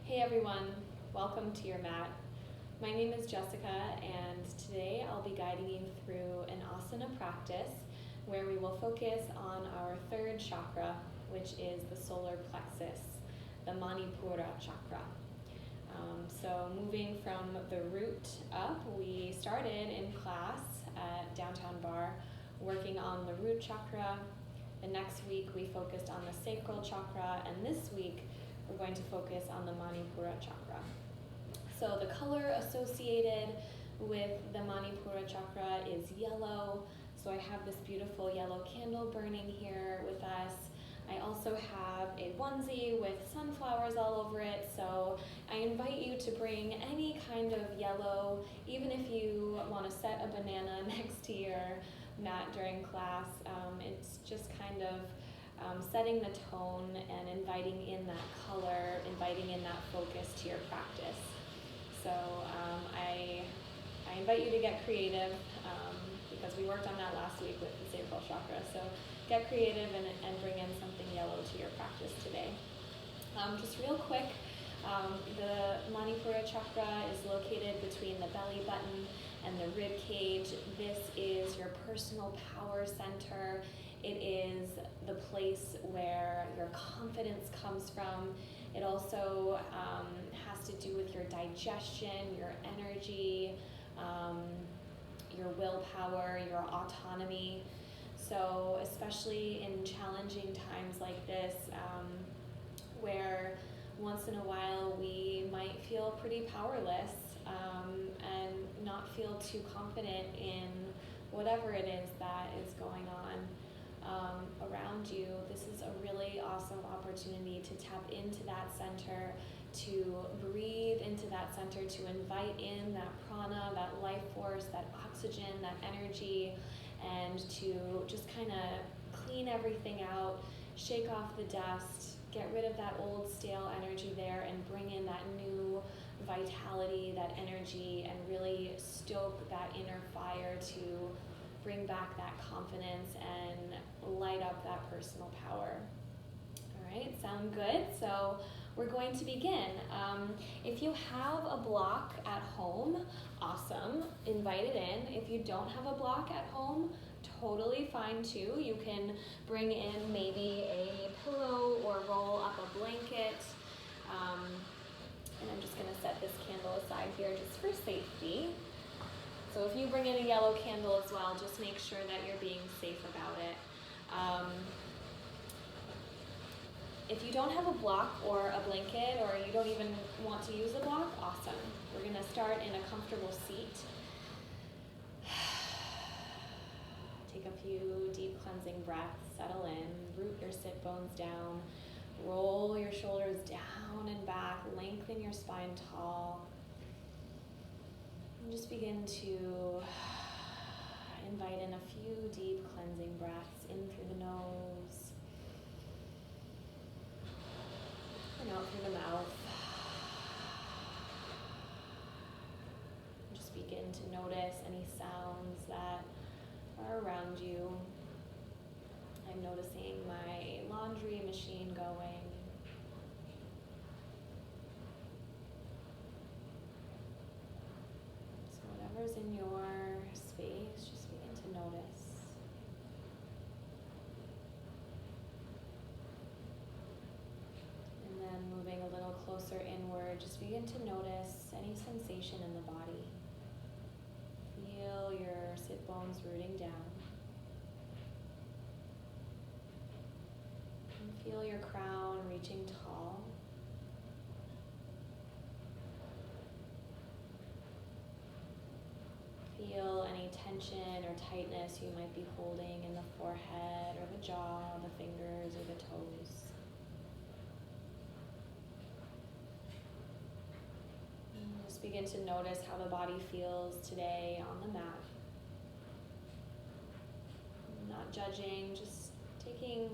Hey everyone, welcome to your mat. My name is Jessica and today I'll be guiding you through an asana practice where we will focus on our third chakra, which is the solar plexus, the Manipura chakra. So moving from the root up, we started in class at Downtown Bar working on the root chakra. The next week we focused on the sacral chakra, and this week we're going to focus on the Manipura chakra. So the color associated with the Manipura chakra is yellow. So I have this beautiful yellow candle burning here with us. I also have a onesie with sunflowers all over it. So I invite you to bring any kind of yellow, even if you want to set a banana next to your mat during class. It's just kind of setting the tone and inviting in that color, inviting in that focus to your practice. So I invite you to get creative because we worked on that last week with the sacral chakra. So get creative and bring in something yellow to your practice today. Just real quick, the Manipura chakra is located between the belly button and the rib cage. This is your personal power center. It is the place where your confidence comes from. It also has to do with your digestion, your energy, your willpower, your autonomy. So especially in challenging times like this, where once in a while we might feel pretty powerless and not feel too confident in whatever it is that is going on around you, this is a really awesome opportunity to tap into that center, to breathe into that center, to invite in that prana, that life force, that oxygen, that energy, and to just kind of clean everything out, shake off the dust, get rid of that old stale energy there, and bring in that new vitality, that energy, and really stoke that inner fire to bring back that confidence and light up that personal power. All right, sound good? So we're going to begin. If you have a block at home, awesome, invite it in. If you don't have a block at home, totally fine too. You can bring in maybe a pillow or roll up a blanket. And I'm just gonna set this candle aside here just for safety. So if you bring in a yellow candle as well, just make sure that you're being safe about it. If you don't have a block or a blanket, or you don't even want to use a block, awesome. We're gonna start in a comfortable seat. Take a few deep cleansing breaths, settle in, root your sit bones down, roll your shoulders down and back, lengthen your spine tall. And just begin to invite in a few deep cleansing breaths in through the nose and out through the mouth. And just begin to notice any sounds that are around you. I'm noticing my laundry machine going. So whatever's in your space, just begin to notice. And then moving a little closer inward, just begin to notice any sensation in the body. Feel your sit bones rooting down. And feel your crown reaching tall. Feel any tension or tightness you might be holding in the forehead or the jaw, the fingers or the toes. And just begin to notice how the body feels today on the mat. Not judging, just taking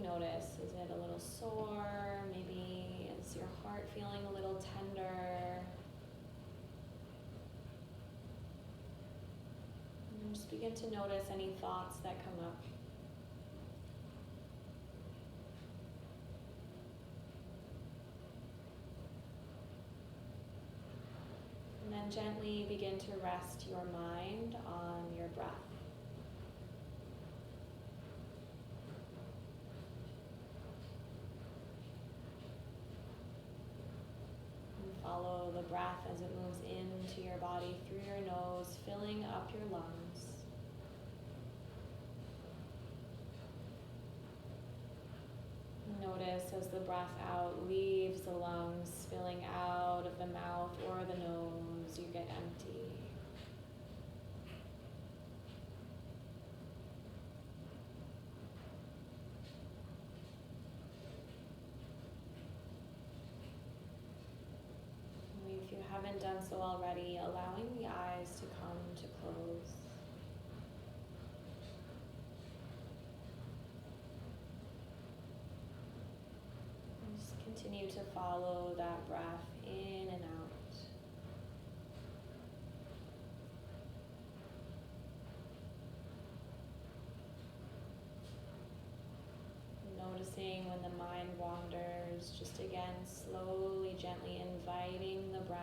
notice. Is it a little sore? Maybe is your heart feeling a little tender? And just begin to notice any thoughts that come up. and gently begin to rest your mind on your breath. And follow the breath as it moves into your body through your nose, filling up your lungs. Notice as the breath out leaves the lungs, spilling out of the mouth or the nose, you get empty. And if you haven't done so already, allowing the eyes to come to close. Continue to follow that breath in and out. Noticing when the mind wanders, just again slowly, gently inviting the breath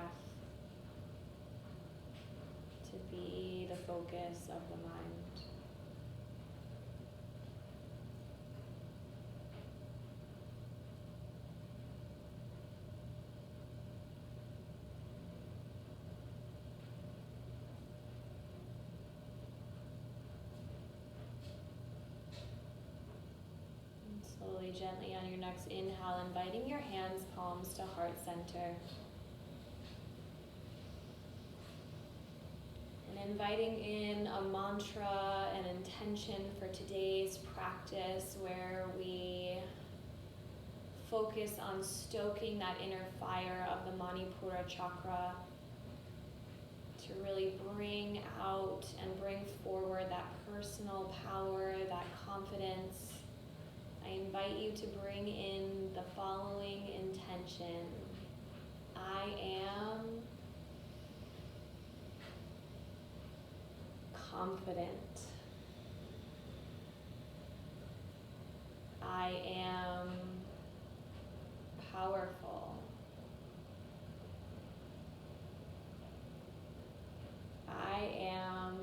to be the focus of the mind. Slowly, gently on your next inhale, inviting your hands, palms to heart center. And inviting in a mantra and intention for today's practice where we focus on stoking that inner fire of the Manipura chakra to really bring out and bring forward that personal power, that confidence. I invite you to bring in the following intention. I am confident. I am powerful. I am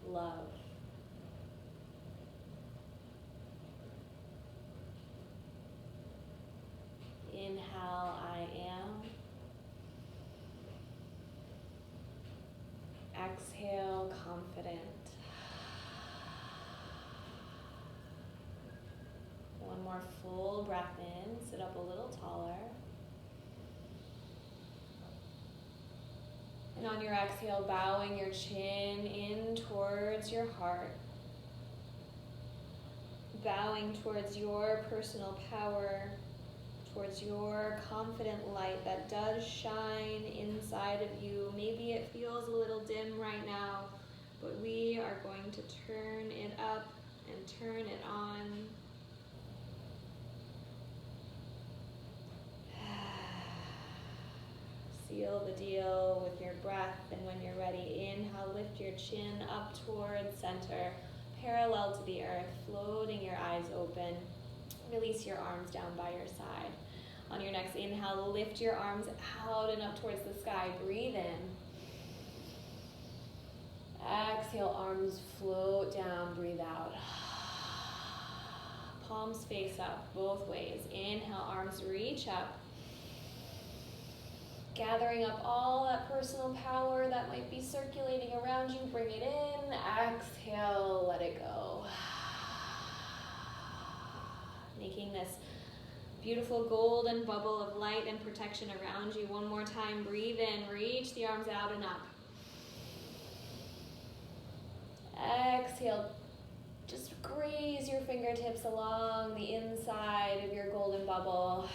love. Inhale, I am. Exhale, confident. One more full breath in, sit up a little taller. And on your exhale, bowing your chin in towards your heart. Bowing towards your personal power, towards your confident light that does shine inside of you. Maybe it feels a little dim right now, but we are going to turn it up and turn it on. Seal the deal with your breath, and when you're ready, inhale, lift your chin up towards center, parallel to the earth, floating your eyes open. Release your arms down by your side. On your next inhale, lift your arms out and up towards the sky. Breathe in. Exhale, arms float down, breathe out. Palms face up, both ways. Inhale, arms reach up. Gathering up all that personal power that might be circulating around you, bring it in. Exhale, let it go. Making this beautiful golden bubble of light and protection around you. One more time, breathe in, reach the arms out and up. Exhale, just graze your fingertips along the inside of your golden bubble.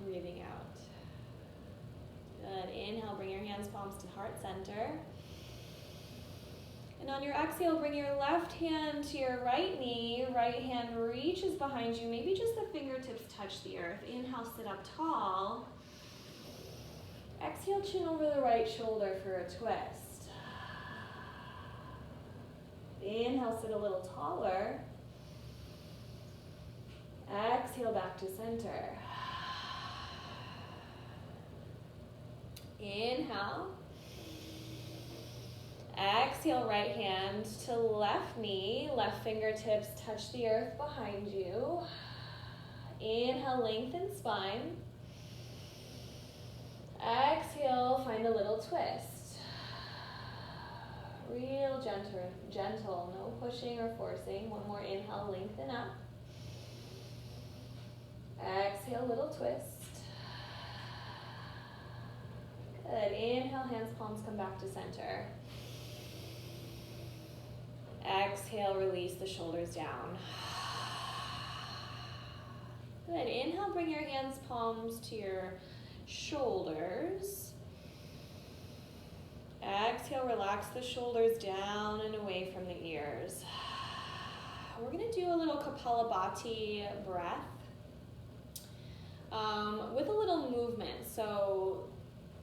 Breathing out. Good. Inhale, bring your hands, palms to heart center. And on your exhale, bring your left hand to your right knee. Right hand reaches behind you. Maybe just the fingertips touch the earth. Inhale, sit up tall. Exhale, chin over the right shoulder for a twist. Inhale, sit a little taller. Exhale, back to center. Inhale. Exhale, right hand to left knee. Left fingertips touch the earth behind you. Inhale, lengthen spine. Exhale, find a little twist. Real gentle, no pushing or forcing. One more inhale, lengthen up. Exhale, little twist. Good. Inhale, hands, palms come back to center. Exhale, release the shoulders down. Good. Inhale, bring your hands, palms to your shoulders. Exhale, relax the shoulders down and away from the ears. We're going to do a little Kapalabhati breath with a little movement. So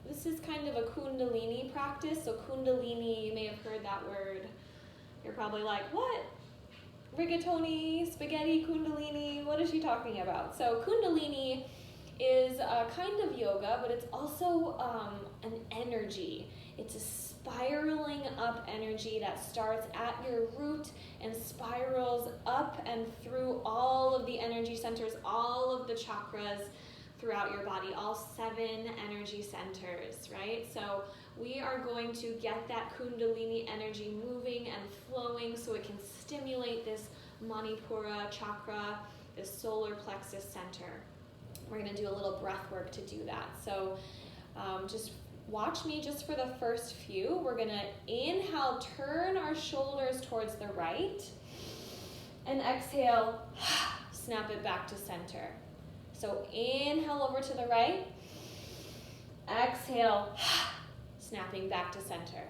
this is kind of a Kundalini practice. So Kundalini, you may have heard that word. You're probably like, what? Rigatoni, spaghetti, Kundalini, what is she talking about? So Kundalini is a kind of yoga, but it's also an energy. It's a spiraling up energy that starts at your root and spirals up and through all of the energy centers, all of the chakras throughout your body, all 7 energy centers, right? So we are going to get that Kundalini energy moving and flowing so it can stimulate this Manipura chakra, this solar plexus center. We're going to do a little breath work to do that. So just watch me just for the first few. We're going to inhale, turn our shoulders towards the right, and exhale, snap it back to center. So inhale over to the right, exhale, snapping back to center.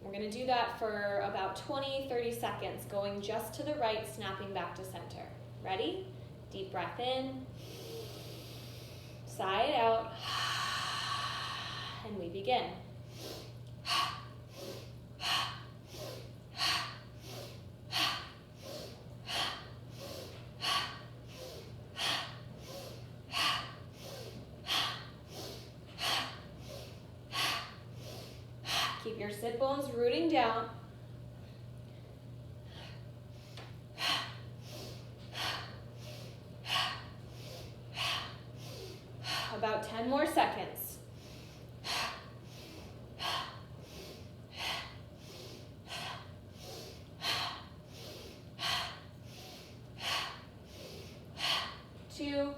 We're going to do that for about 20-30 seconds, going just to the right, snapping back to center. Ready? Deep breath in, sigh it out, and we begin. Keep your sit bones rooting down. About 10 more seconds. Two,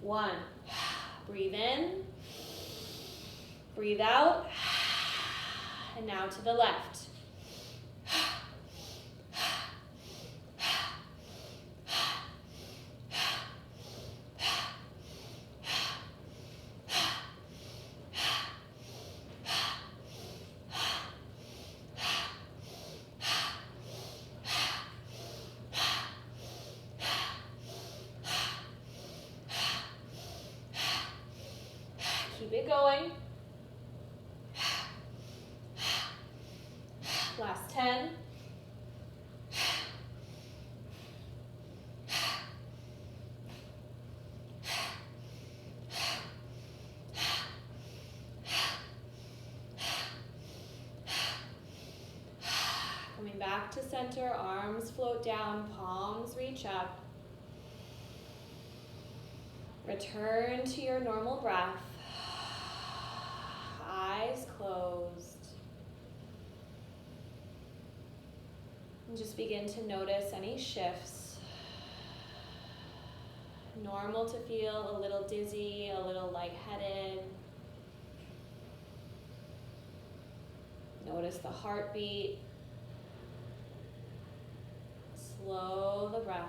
one. Breathe in, breathe out, and now to the left. Keep it going. Last 10. Coming back to center, arms float down, palms reach up. Return to your normal breath. Eyes closed. And just begin to notice any shifts. Normal to feel a little dizzy, a little lightheaded. Notice the heartbeat. Slow the breath.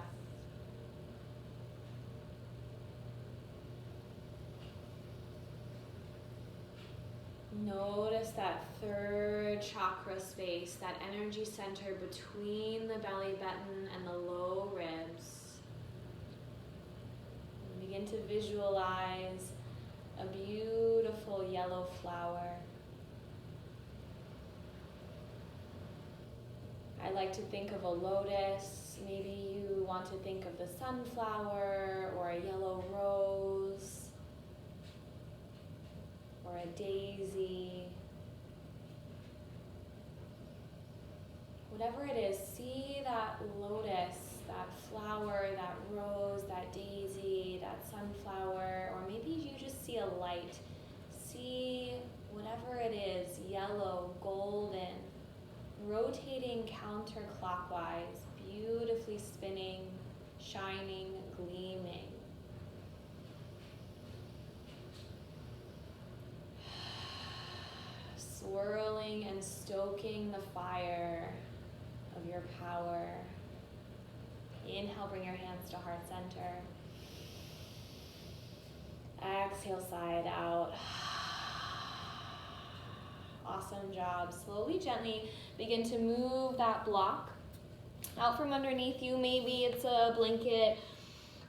Notice that third chakra space, that energy center between the belly button and the low ribs. And begin to visualize a beautiful yellow flower. I like to think of a lotus. Maybe you want to think of the sunflower or a yellow rose. Or or a daisy. Whatever it is, see that lotus, that flower, that rose, that daisy, that sunflower, or maybe you just see a light. See whatever it is, yellow, golden, rotating counterclockwise, beautifully spinning, shining, gleaming. Swirling and stoking the fire of your power. Inhale, bring your hands to heart center. Exhale, side out. Awesome job. Slowly, gently begin to move that block out from underneath you. Maybe it's a blanket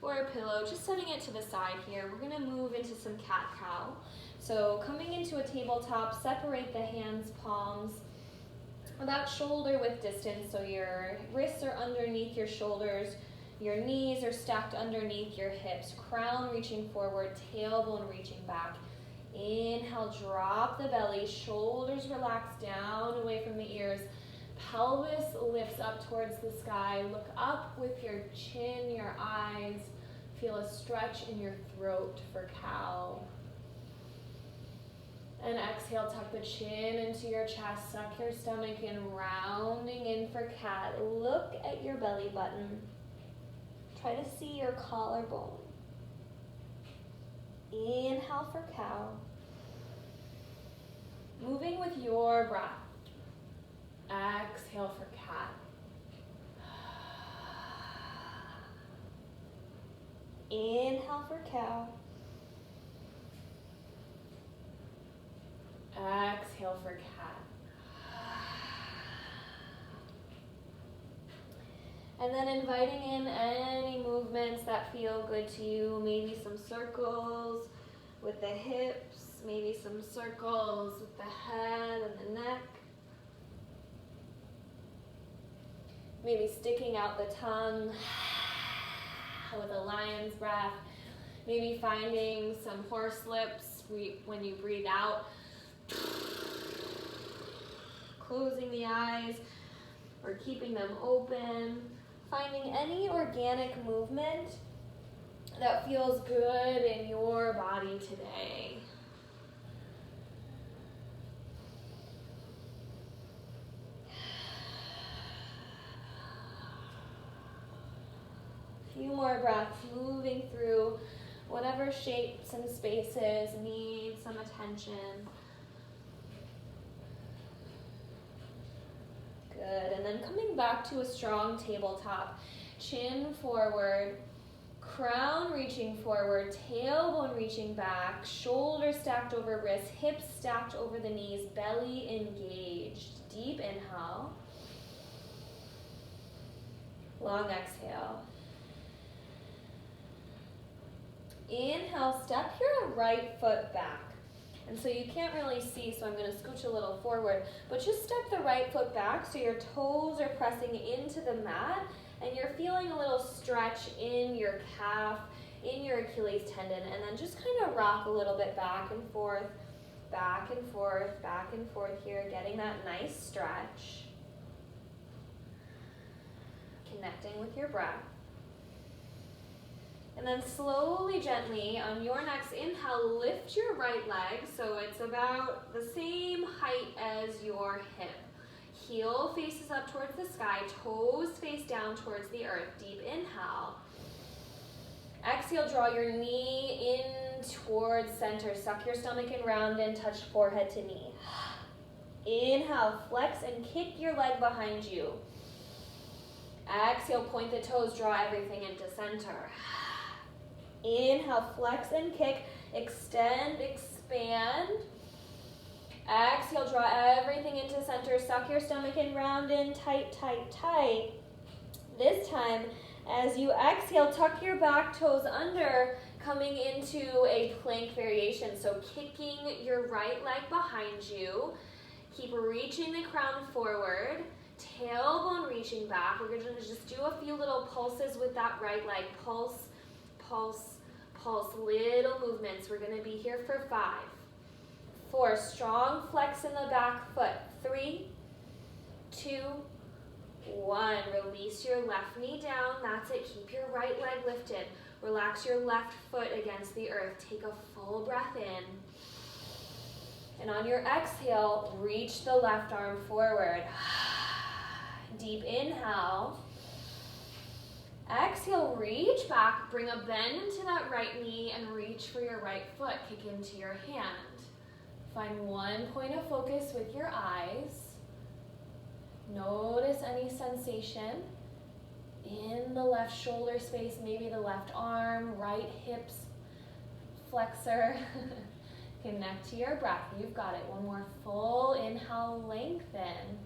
or a pillow, just setting it to the side here. We're gonna move into some cat-cow. So coming into a tabletop, separate the hands, palms, about shoulder width distance, so your wrists are underneath your shoulders, your knees are stacked underneath your hips, crown reaching forward, tailbone reaching back. Inhale, drop the belly, shoulders relax down away from the ears, pelvis lifts up towards the sky, look up with your chin, your eyes, feel a stretch in your throat for cow. And exhale, tuck the chin into your chest, suck your stomach in, rounding in for cat. Look at your belly button. Try to see your collarbone. Inhale for cow. Moving with your breath. Exhale for cat. Inhale for cow. Exhale for cat. And then inviting in any movements that feel good to you. Maybe some circles with the hips, maybe some circles with the head and the neck. Maybe sticking out the tongue with a lion's breath. Maybe finding some horse lips when you breathe out. Closing the eyes or keeping them open. Finding any organic movement that feels good in your body today. A few more breaths, moving through whatever shapes and spaces need some attention. Good, and then coming back to a strong tabletop, chin forward, crown reaching forward, tailbone reaching back, shoulders stacked over wrists, hips stacked over the knees, belly engaged. Deep inhale, long exhale. Inhale, step your right foot back. And so you can't really see, so I'm going to scooch a little forward, but just step the right foot back so your toes are pressing into the mat and you're feeling a little stretch in your calf, in your Achilles tendon, and then just kind of rock a little bit back and forth, back and forth, back and forth here, getting that nice stretch. Connecting with your breath. And then slowly, gently, on your next inhale, lift your right leg so it's about the same height as your hip. Heel faces up towards the sky, toes face down towards the earth. Deep inhale. Exhale, draw your knee in towards center. Suck your stomach and round in, touch forehead to knee. Inhale, flex and kick your leg behind you. Exhale, point the toes, draw everything into center. Inhale, flex and kick, extend, expand. Exhale, draw everything into center, suck your stomach and round in, tight, tight, tight. This time, as you exhale, tuck your back toes under, coming into a plank variation. So kicking your right leg behind you, keep reaching the crown forward, tailbone reaching back. We're gonna just do a few little pulses with that right leg. Pulse, pulse, pulse, little movements. We're gonna be here for 5, 4, strong flex in the back foot. 3, 2, 1. Release your left knee down. That's it. Keep your right leg lifted. Relax your left foot against the earth. Take a full breath in. And on your exhale, reach the left arm forward. Deep inhale. Exhale, reach back. Bring a bend into that right knee and reach for your right foot. Kick into your hand. Find one point of focus with your eyes. Notice any sensation in the left shoulder space, maybe the left arm, right hips, flexor. Connect to your breath. You've got it. One more full inhale, lengthen.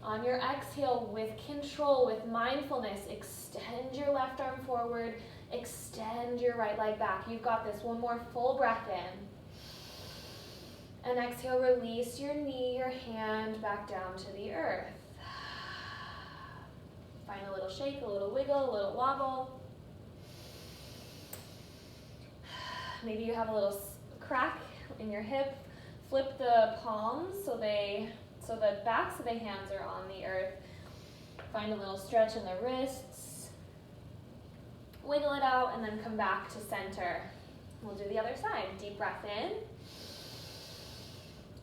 On your exhale, with control, with mindfulness, extend your left arm forward, extend your right leg back. You've got this. One more full breath in. And exhale, release your knee, your hand back down to the earth. Find a little shake, a little wiggle, a little wobble. Maybe you have a little crack in your hip. Flip the palms so the backs of the hands are on the earth. Find a little stretch in the wrists. Wiggle it out and then come back to center. We'll do the other side. Deep breath in.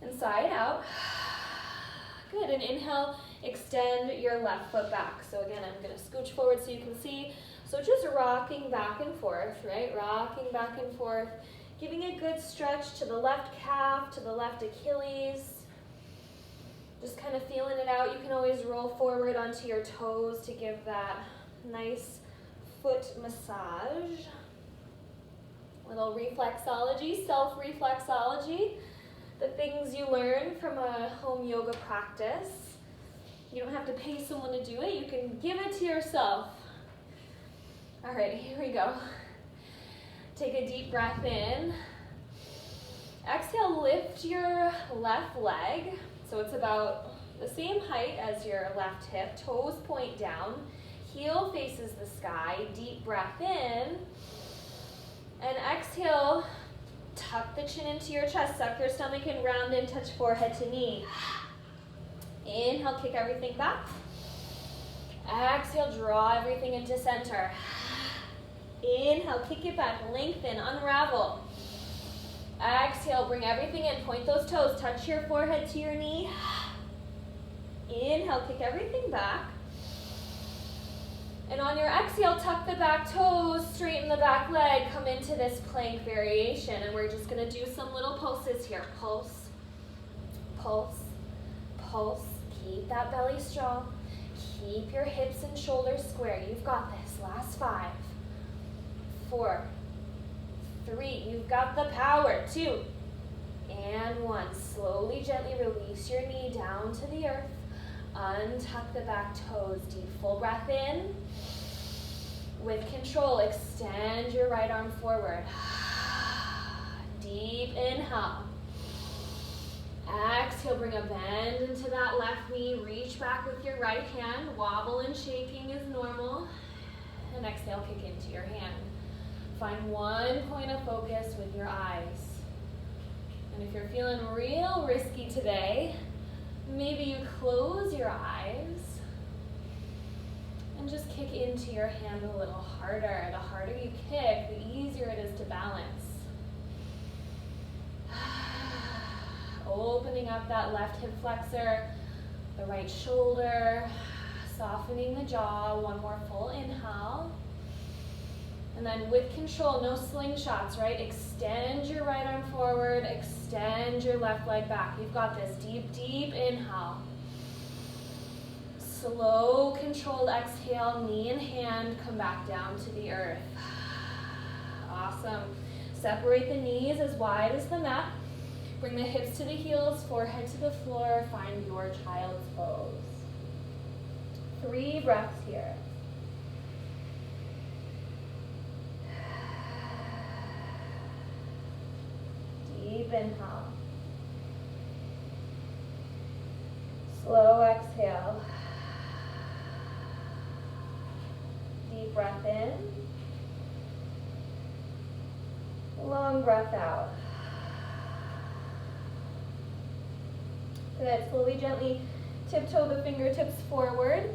And side out. Good, and inhale, extend your left foot back. So again, I'm gonna scooch forward so you can see. So just rocking back and forth, right? Rocking back and forth. Giving a good stretch to the left calf, to the left Achilles. Just kind of feeling it out. You can always roll forward onto your toes to give that nice foot massage. Little reflexology, self-reflexology. The things you learn from a home yoga practice. You don't have to pay someone to do it. You can give it to yourself. All right, here we go. Take a deep breath in. Exhale, lift your left leg. So it's about the same height as your left hip. Toes point down. Heel faces the sky. Deep breath in. And exhale, tuck the chin into your chest. Suck your stomach in, round in, touch forehead to knee. Inhale, kick everything back. Exhale, draw everything into center. Inhale, kick it back, lengthen, unravel. Exhale, bring everything in, point those toes, touch your forehead to your knee. Inhale, kick everything back. And on your exhale, tuck the back toes, straighten the back leg, come into this plank variation. And we're just gonna do some little pulses here. Pulse, pulse, pulse. Keep that belly strong. Keep your hips and shoulders square. You've got this. Last 5, 4, 3. You've got the power. 2, and 1. Slowly, gently release your knee down to the earth. Untuck the back toes. Deep, full breath in. With control, extend your right arm forward. Deep inhale. Exhale, bring a bend into that left knee. Reach back with your right hand. Wobble and shaking is normal. And exhale, kick into your hand. Find one point of focus with your eyes. And if you're feeling real risky today, maybe you close your eyes and just kick into your hand a little harder. The harder you kick, the easier it is to balance. Opening up that left hip flexor, the right shoulder, softening the jaw. One more full inhale. And then with control, no slingshots, right? Extend your right arm forward, extend your left leg back. You've got this. Deep, deep inhale. Slow, controlled exhale, knee and hand, come back down to the earth. Awesome. Separate the knees as wide as the mat. Bring the hips to the heels, forehead to the floor. Find your child's pose. 3 breaths here. Deep inhale. Slow exhale. Deep breath in. Long breath out. Good. Slowly, gently tiptoe the fingertips forward.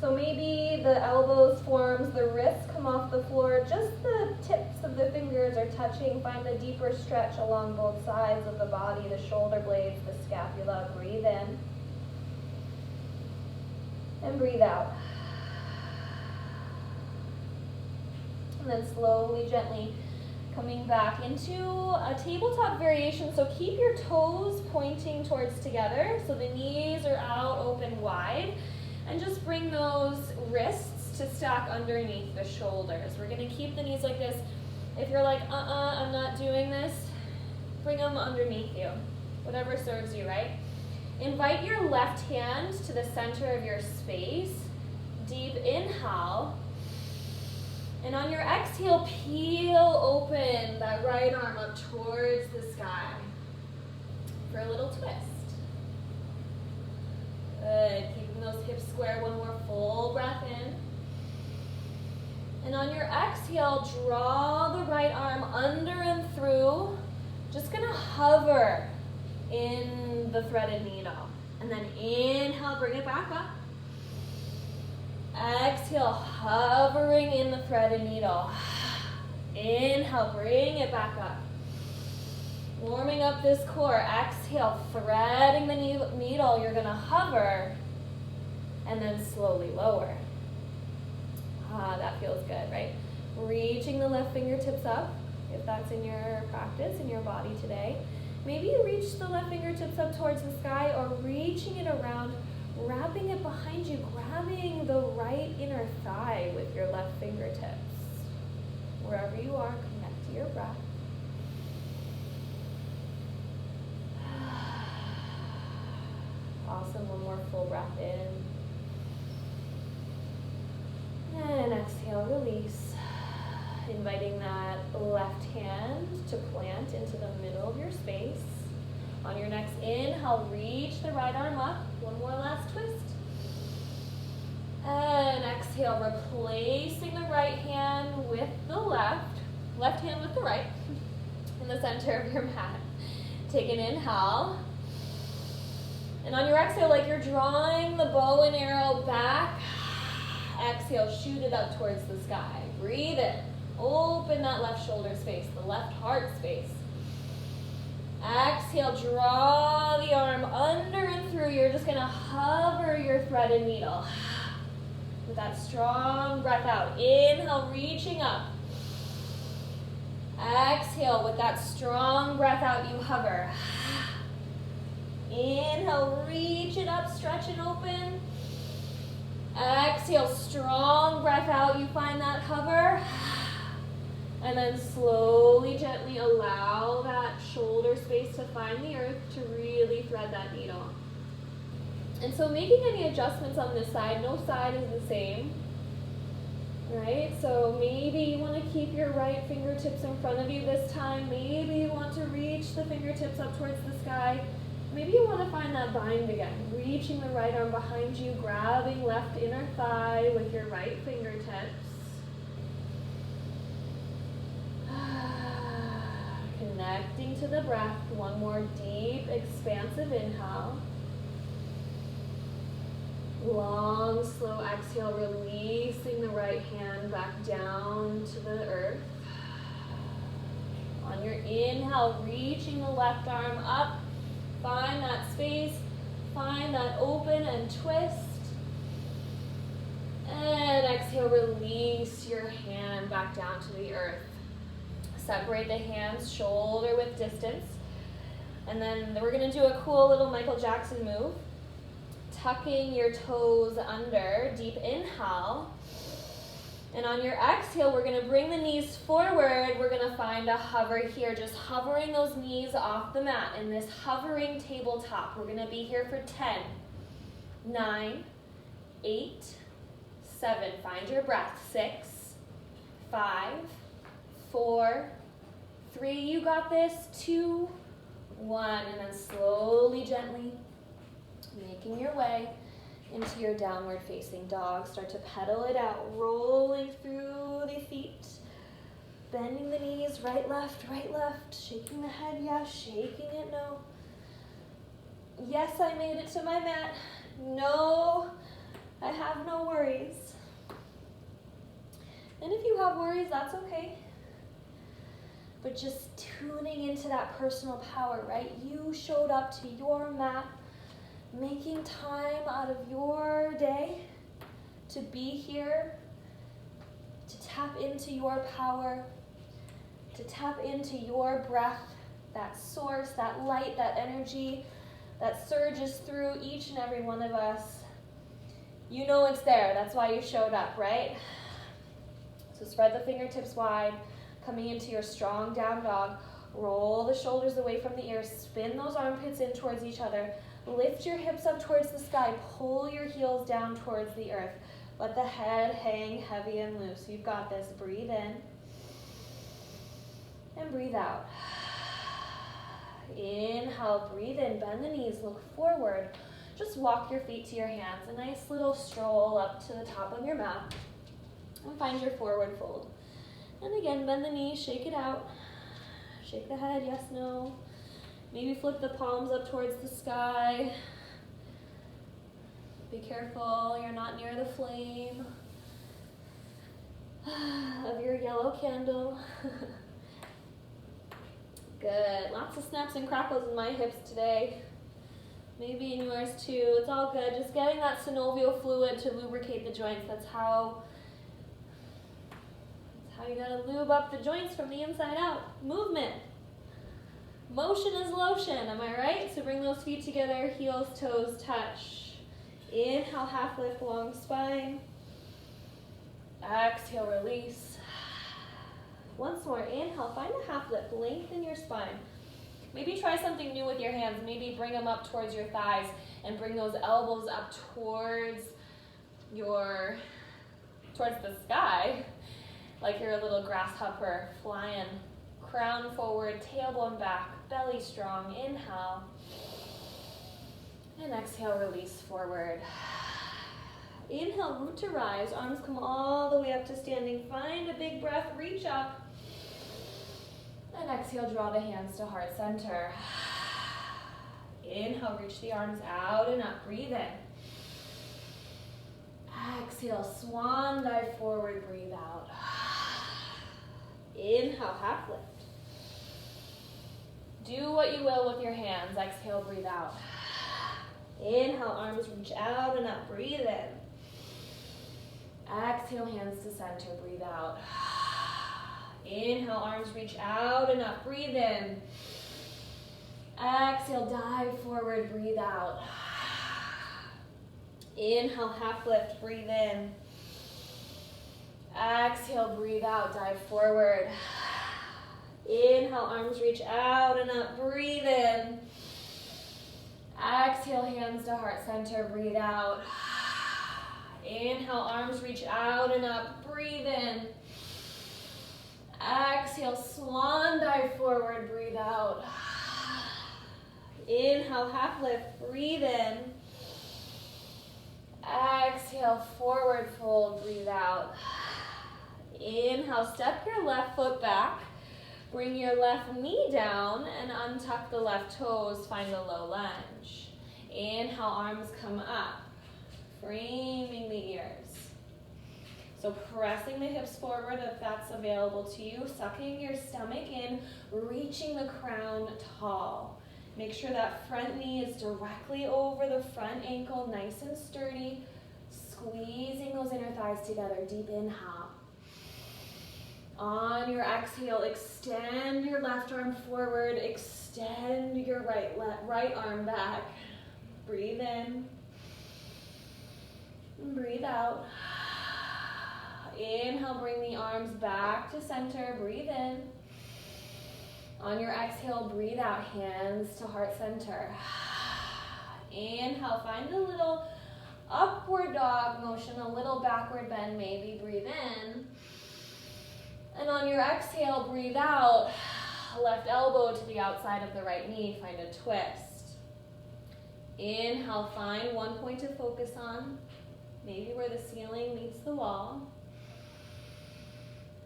So maybe the elbows forms, the wrists come off the floor, just the tips of the fingers are touching. Find a deeper stretch along both sides of the body, the shoulder blades, the scapula. Breathe in and breathe out. And then slowly, gently coming back into a tabletop variation. So keep your toes pointing towards together. So the knees are out, open wide. And just bring those wrists to stack underneath the shoulders. We're going to keep the knees like this. If you're like, I'm not doing this, bring them underneath you. Whatever serves you, right? Invite your left hand to the center of your space. Deep inhale. And on your exhale, peel open that right arm up towards the sky for a little twist. Good. Keeping those hips square. One more full breath in. And on your exhale, draw the right arm under and through. Just going to hover in the threaded needle. And then inhale, bring it back up. Exhale, hovering in the threaded needle. Inhale, bring it back up. Warming up this core. Exhale, threading the needle. You're going to hover and then slowly lower. That feels good, right? Reaching the left fingertips up, if that's in your practice, in your body today. Maybe you reach the left fingertips up towards the sky, or reaching it around, wrapping it behind you, grabbing the right inner thigh with your left fingertips. Wherever you are, connect to your breath. Awesome. One more full breath in. And exhale, release. Inviting that left hand to plant into the middle of your space. On your next inhale, reach the right arm up. One more last twist. And exhale, replacing the right hand with the left hand with the right, in the center of your mat. Take an inhale. And on your exhale, like you're drawing the bow and arrow back, exhale, shoot it up towards the sky. Breathe in. Open that left shoulder space, the left heart space. Exhale, draw the arm under and through. You're just going to hover your threaded needle. With that strong breath out. Inhale, reaching up. Exhale, with that strong breath out, you hover. Inhale, reach it up, stretch and open. Exhale, strong breath out, you find that hover. And then slowly, gently allow that shoulder space to find the earth to really thread that needle. And so making any adjustments on this side, no side is the same, right? So maybe you want to keep your right fingertips in front of you this time. Maybe you want to reach the fingertips up towards the sky. Maybe you want to find that bind again. Reaching the right arm behind you, grabbing left inner thigh with your right fingertips. Connecting to the breath. One more deep, expansive inhale. Long, slow exhale, releasing the right hand back down to the earth. On your inhale, reaching the left arm up. Find that space. Find that open and twist. And exhale, release your hand back down to the earth. Separate the hands shoulder width distance. And then we're going to do a cool little Michael Jackson move. Tucking your toes under, deep inhale. And on your exhale, we're going to bring the knees forward. We're going to find a hover here, just hovering those knees off the mat in this hovering tabletop. We're going to be here for 10, 9, 8, 7. Find your breath. 6, 5, 4, 3. You got this. 2, 1. And then slowly, gently making your way into your downward facing dog. Start to pedal it out, rolling through the feet, bending the knees, right, left, shaking the head, yes, shaking it, no. Yes, I made it to my mat. No, I have no worries. And if you have worries, that's okay. But just tuning into that personal power, right? You showed up to your mat, making time out of your day to be here, to tap into your power, to tap into your breath, that source, that light, that energy that surges through each and every one of us. You know it's there. That's why you showed up, right? So spread the fingertips wide, coming into your strong down dog. Roll the shoulders away from the ears. Spin those armpits in towards each other. Lift your hips up towards the sky. Pull your heels down towards the earth. Let the head hang heavy and loose. You've got this. Breathe in and breathe out. Inhale, breathe in, bend the knees, look forward. Just walk your feet to your hands. A nice little stroll up to the top of your mat. And find your forward fold. And again, bend the knees, shake it out. Shake the head, yes, no. Maybe flip the palms up towards the sky. Be careful, you're not near the flame of your yellow candle. Good. Lots of snaps and crackles in my hips today. Maybe in yours too. It's all good. Just getting that synovial fluid to lubricate the joints. That's how you gotta lube up the joints from the inside out. Movement. Motion is lotion, am I right? So bring those feet together, heels, toes, touch. Inhale, half lift, long spine. Exhale, release. Once more, inhale, find a half lift, lengthen your spine. Maybe try something new with your hands. Maybe bring them up towards your thighs and bring those elbows up towards the sky, like you're a little grasshopper flying. Crown forward, tailbone back, belly strong. Inhale. And exhale, release forward. Inhale, root to rise. Arms come all the way up to standing. Find a big breath, reach up. And exhale, draw the hands to heart center. Inhale, reach the arms out and up. Breathe in. Exhale, swan dive forward, breathe out. Inhale, half lift. Do what you will with your hands. Exhale, breathe out. Inhale, arms reach out and up. Breathe in. Exhale, hands to center. Breathe out. Inhale, arms reach out and up. Breathe in. Exhale, dive forward. Breathe out. Inhale, half lift. Breathe in. Exhale, breathe out. Dive forward. Inhale, arms reach out and up. Breathe in. Exhale, hands to heart center. Breathe out. Inhale, arms reach out and up. Breathe in. Exhale, swan dive forward. Breathe out. Inhale, half lift. Breathe in. Exhale, forward fold. Breathe out. Inhale, step your left foot back. Bring your left knee down and untuck the left toes. Find a low lunge. Inhale, arms come up, framing the ears. So pressing the hips forward if that's available to you, sucking your stomach in, reaching the crown tall. Make sure that front knee is directly over the front ankle, nice and sturdy. Squeezing those inner thighs together, deep inhale. On your exhale, extend your left arm forward, extend your right arm back. Breathe in, and breathe out. Inhale, bring the arms back to center, breathe in. On your exhale, breathe out, hands to heart center. Inhale, find a little upward dog motion, a little backward bend maybe, breathe in. And on your exhale, breathe out, left elbow to the outside of the right knee, find a twist. Inhale, find one point to focus on, maybe where the ceiling meets the wall.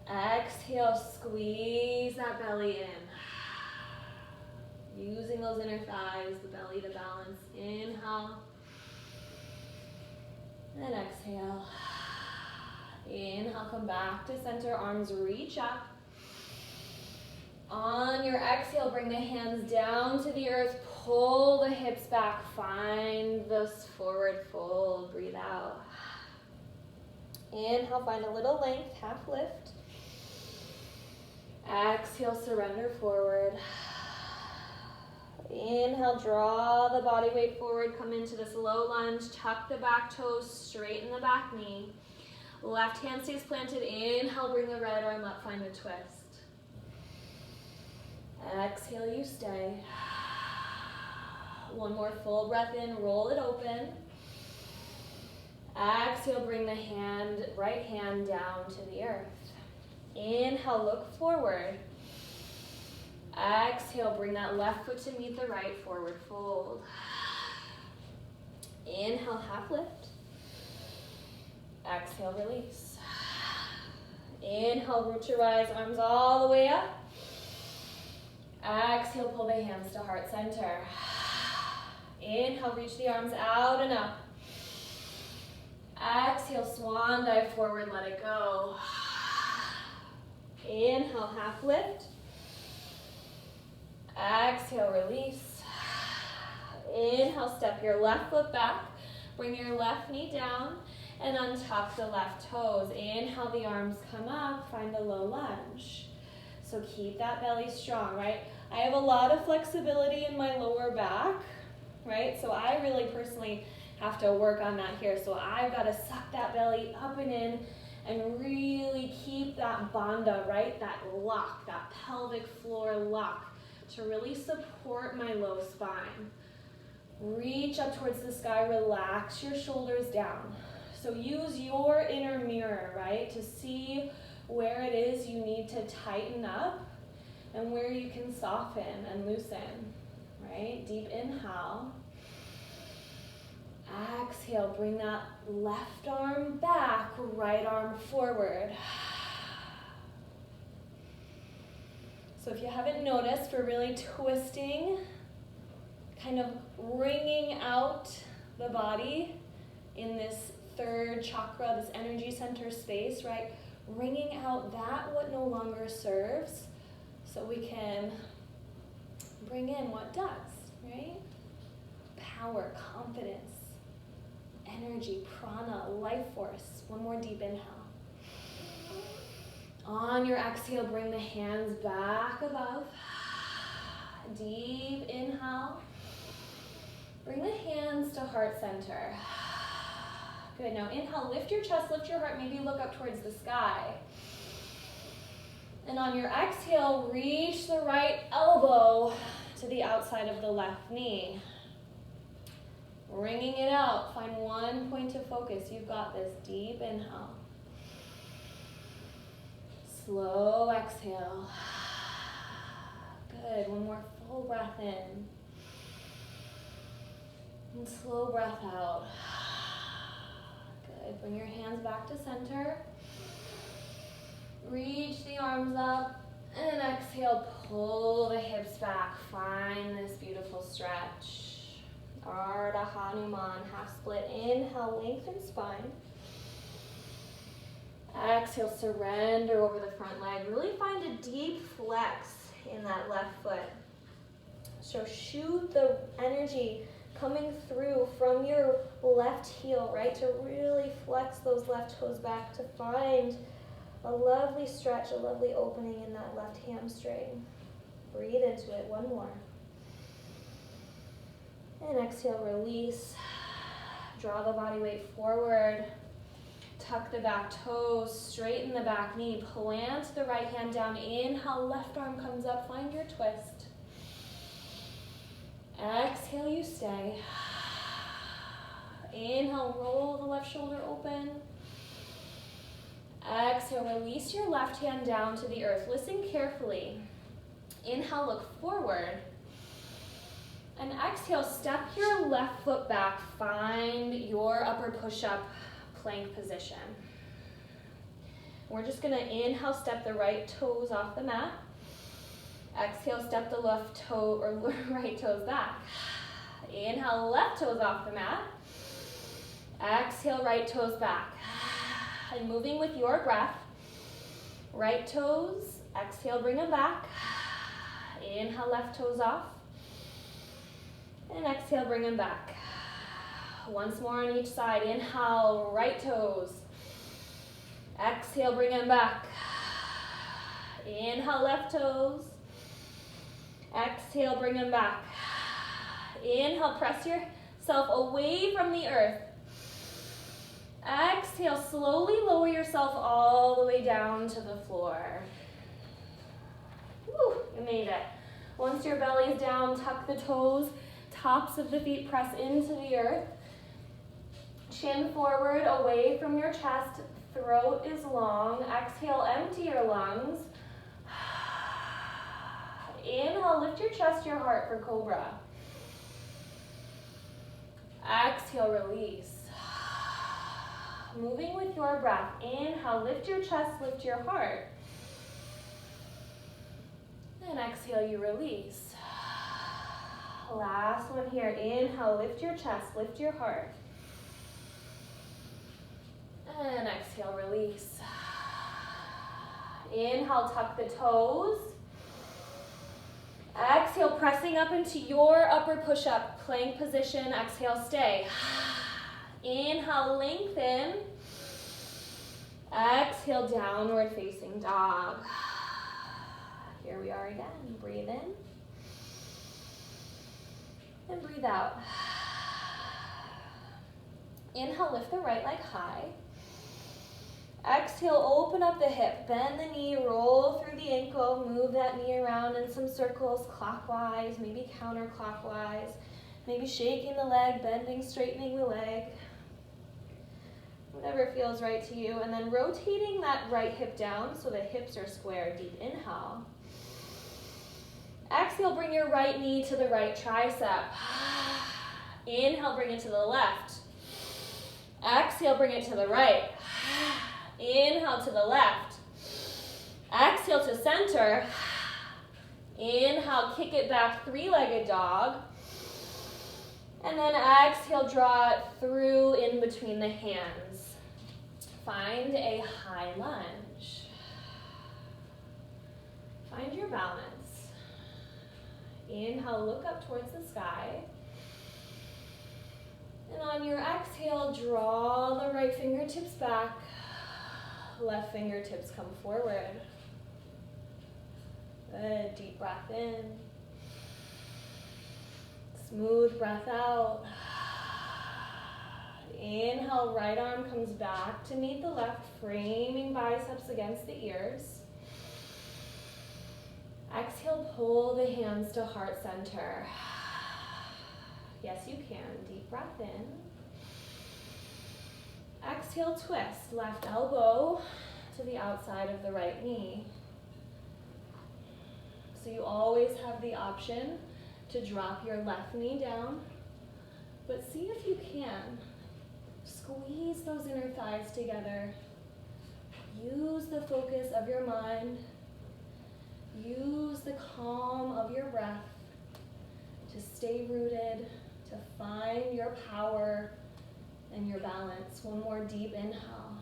Exhale, squeeze that belly in. Using those inner thighs, the belly to balance. Inhale. And exhale. Inhale, come back to center, arms reach up. On your exhale, bring the hands down to the earth, pull the hips back, find this forward fold, breathe out. Inhale, find a little length, half lift. Exhale, surrender forward. Inhale, draw the body weight forward, come into this low lunge, tuck the back toes, straighten the back knee. Left hand stays planted, inhale, bring the right arm up, find a twist. Exhale, you stay. One more full breath in, roll it open. Exhale, bring the right hand down to the earth. Inhale, look forward. Exhale, bring that left foot to meet the right, forward fold. Inhale, half lift. Exhale, release. Inhale, root to rise, arms all the way up. Exhale, pull the hands to heart center. Inhale, reach the arms out and up. Exhale, swan dive forward, let it go. Inhale, half lift. Exhale, release. Inhale, step your left foot back. Bring your left knee down and untuck the left toes. Inhale, the arms come up, find a low lunge. So keep that belly strong, right? I have a lot of flexibility in my lower back, right? So I really personally have to work on that here. So I've got to suck that belly up and in and really keep that bandha, right? That lock, that pelvic floor lock to really support my low spine. Reach up towards the sky, relax your shoulders down. So use your inner mirror, right? To see where it is you need to tighten up and where you can soften and loosen, right? Deep inhale. Exhale, bring that left arm back, right arm forward. So if you haven't noticed, we're really twisting, kind of wringing out the body in this third chakra, this energy center space, right? Wringing out that what no longer serves so we can bring in what does, right? Power, confidence, energy, prana, life force. One more deep inhale. On your exhale, bring the hands back above. Deep inhale. Bring the hands to heart center. Good, now inhale, lift your chest, lift your heart, maybe look up towards the sky. And on your exhale, reach the right elbow to the outside of the left knee. Wringing it out, find one point of focus. You've got this. Deep inhale. Slow exhale. Good, one more full breath in. And slow breath out. Good, bring your hands back to center. Reach the arms up and exhale, pull the hips back. Find this beautiful stretch. Ardha Hanuman, half split. Inhale, lengthen spine. Exhale, surrender over the front leg. Really find a deep flex in that left foot. So shoot the energy coming through from your left heel, right? To really flex those left toes back to find a lovely stretch, a lovely opening in that left hamstring. Breathe into it. One more. And exhale, release. Draw the body weight forward. Tuck the back toes, straighten the back knee, plant the right hand down. Inhale, left arm comes up, find your twist. Exhale, you stay. Inhale, roll the left shoulder open. Exhale, release your left hand down to the earth. Listen carefully. Inhale, look forward. And exhale, step your left foot back. Find your upper push-up plank position. We're just gonna inhale, step the right toes off the mat. Exhale, step the left toe or right toes back. Inhale, left toes off the mat. Exhale, right toes back. And moving with your breath. Right toes, exhale, bring them back. Inhale, left toes off. And exhale, bring them back. Once more on each side. Inhale, right toes. Exhale, bring them back. Inhale, left toes. Exhale, bring them back. Inhale, press yourself away from the earth. Exhale, slowly lower yourself all the way down to the floor. Woo, you made it. Once your belly's down, tuck the toes, tops of the feet press into the earth. Chin forward, away from your chest, throat is long. Exhale, empty your lungs. Inhale, lift your chest, your heart for cobra. Exhale, release. Moving with your breath. Inhale, lift your chest, lift your heart. And exhale, you release. Last one here. Inhale, lift your chest, lift your heart. And exhale, release. Inhale, tuck the toes. Exhale, pressing up into your upper push-up, plank position. Exhale, stay. Inhale, lengthen. Exhale, downward facing dog. Here we are again. Breathe in. And breathe out. Inhale, lift the right leg high. Exhale, open up the hip, bend the knee, roll through the ankle, move that knee around in some circles, clockwise, maybe counterclockwise, maybe shaking the leg, bending, straightening the leg, whatever feels right to you, and then rotating that right hip down so the hips are square. Deep inhale. Exhale, bring your right knee to the right tricep. Inhale, bring it to the left. Exhale, bring it to the right. Inhale to the left. Exhale to center. Inhale, kick it back, three-legged dog. And then exhale, draw it through in between the hands. Find a high lunge. Find your balance. Inhale, look up towards the sky. And on your exhale, draw the right fingertips back. Left fingertips come forward. Good, deep breath in. Smooth breath out. Inhale, right arm comes back to meet the left, framing biceps against the ears. Exhale, pull the hands to heart center. Yes, you can. Deep breath in. Exhale, twist. Left elbow to the outside of the right knee. So you always have the option to drop your left knee down, but see if you can. Squeeze those inner thighs together. Use the focus of your mind. Use the calm of your breath to stay rooted, to find your power and your balance. One more deep inhale.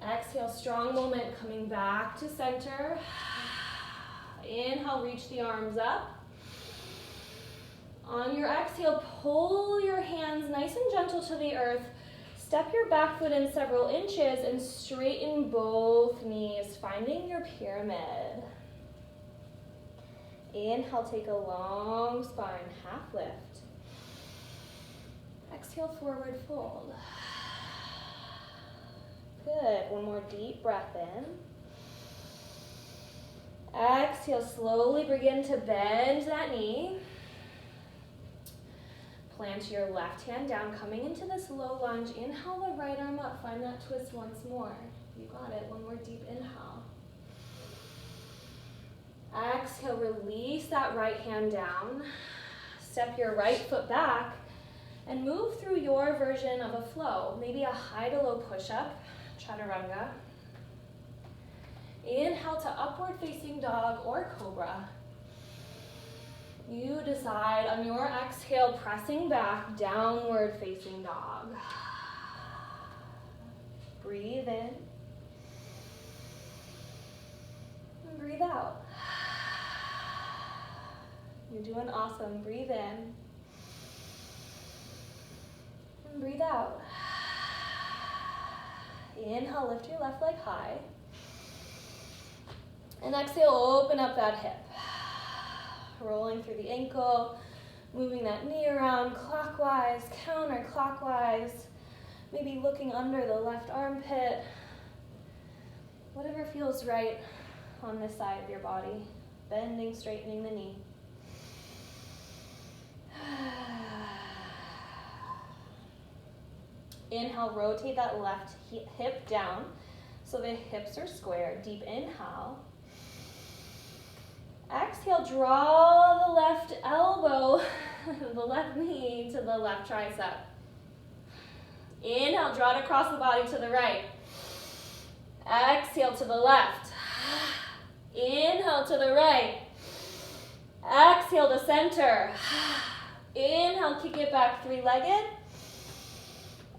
Exhale, strong moment coming back to center. Inhale, reach the arms up. On your exhale, pull your hands nice and gentle to the earth. Step your back foot in several inches and straighten both knees, finding your pyramid. Inhale, take a long spine, half lift. Exhale, forward fold. Good, one more deep breath in. Exhale, slowly begin to bend that knee. Plant your left hand down, coming into this low lunge. Inhale the right arm up, find that twist once more. You got it, one more deep inhale. Exhale, release that right hand down. Step your right foot back and move through your version of a flow. Maybe a high to low push-up, chaturanga. Inhale to upward facing dog or cobra. You decide on your exhale, pressing back, downward facing dog. Breathe in. And breathe out. You're doing awesome. Breathe in. And breathe out. Inhale, lift your left leg high. And exhale, open up that hip. Rolling through the ankle, moving that knee around clockwise, counterclockwise, maybe looking under the left armpit. Whatever feels right on this side of your body. Bending, straightening the knee. Inhale, rotate that left hip down so the hips are square. Deep inhale. Exhale, draw the left elbow, the left knee to the left tricep. Inhale, draw it across the body to the right. Exhale to the left. Inhale to the right. Exhale to center. Inhale, kick it back, three-legged.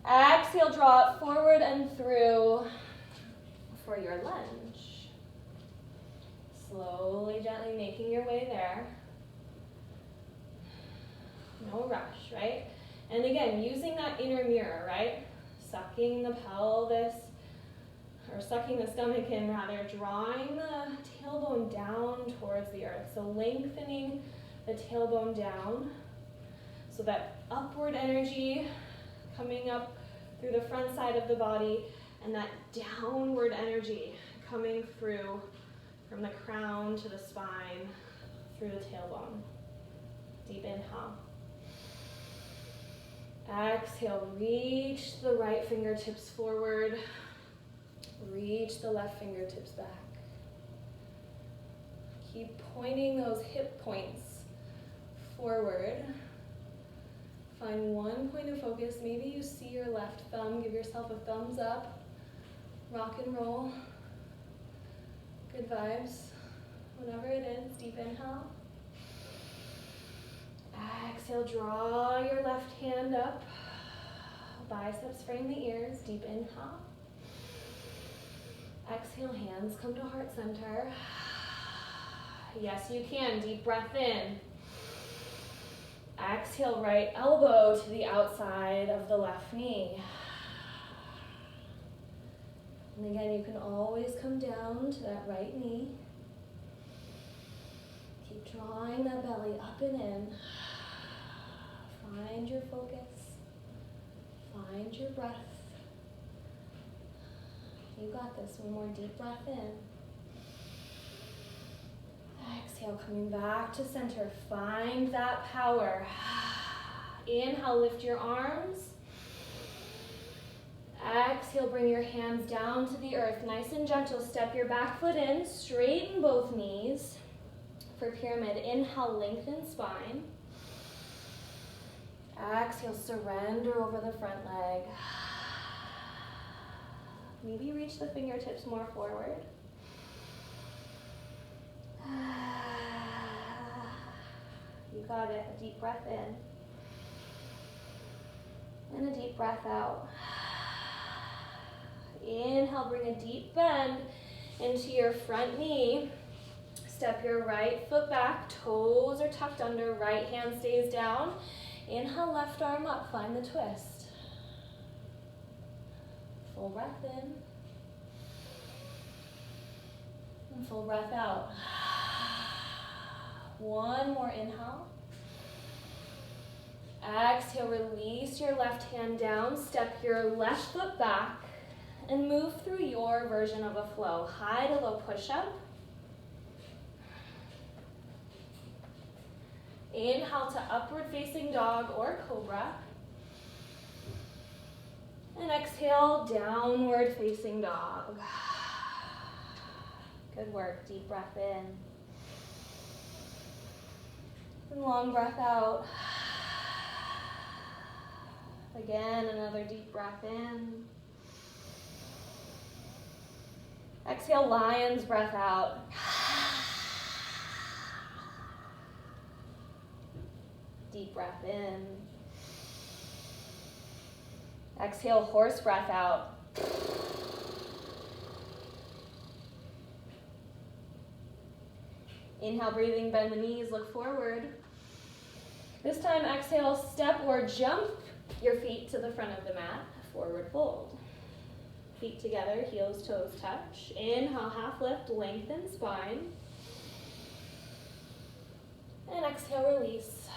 Exhale, draw it forward and through for your lunge. Slowly, gently making your way there. No rush, right? And again, using that inner mirror, right? Sucking the pelvis, or sucking the stomach in rather, drawing the tailbone down towards the earth. So lengthening the tailbone down so that upward energy coming up through the front side of the body and that downward energy coming through from the crown to the spine through the tailbone. Deep inhale. Exhale, reach the right fingertips forward. Reach the left fingertips back. Keep pointing those hip points forward. Find one point of focus. Maybe you see your left thumb. Give yourself a thumbs up. Rock and roll. Good vibes. Whatever it is, deep inhale. Exhale, draw your left hand up. Biceps frame the ears. Deep inhale. Exhale, hands come to heart center. Yes, you can. Deep breath in. Exhale, right elbow to the outside of the left knee. And again, you can always come down to that right knee. Keep drawing that belly up and in. Find your focus. Find your breath. You got this. One more deep breath in. Exhale, coming back to center. Find that power. Inhale, lift your arms. Exhale, bring your hands down to the earth. Nice and gentle. Step your back foot in. Straighten both knees for pyramid. Inhale, lengthen spine. Exhale, surrender over the front leg. Maybe reach the fingertips more forward. You got it. A deep breath in. And a deep breath out. Inhale, bring a deep bend into your front knee. Step your right foot back. Toes are tucked under. Right hand stays down. Inhale, left arm up. Find the twist. Full breath in. And full breath out. One more inhale. Exhale, release your left hand down. Step your left foot back and move through your version of a flow. High to low push-up. Inhale to upward facing dog or cobra. And exhale, downward facing dog. Good work. Deep breath in. And long breath out. Again, another deep breath in. Exhale, lion's breath out. Deep breath in. Exhale, horse breath out. Inhale, breathing, bend the knees, look forward. This time, exhale, step or jump your feet to the front of the mat, forward fold. Feet together, heels, toes touch. Inhale, half lift, lengthen spine. And exhale, release.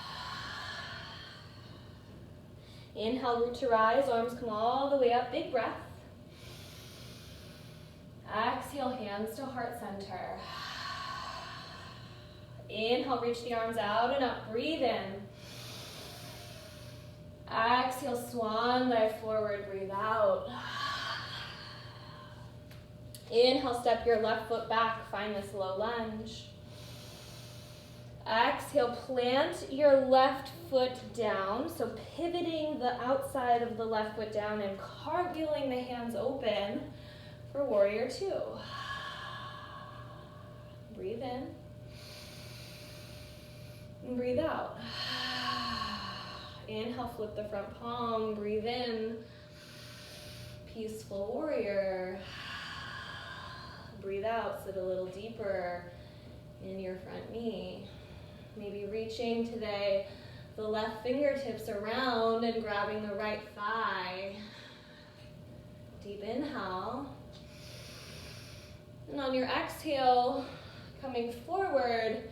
Inhale, root to rise, arms come all the way up, big breath. Exhale, hands to heart center. Inhale, reach the arms out and up, breathe in. Exhale, swan dive forward, breathe out. Inhale, step your left foot back, find this low lunge. Exhale, plant your left foot down, so pivoting the outside of the left foot down and cartwheeling the hands open for warrior two. Breathe in. And breathe out. Inhale, flip the front palm, breathe in. Peaceful warrior. Breathe out, sit a little deeper in your front knee. Maybe reaching today the left fingertips around and grabbing the right thigh. Deep inhale. And on your exhale, coming forward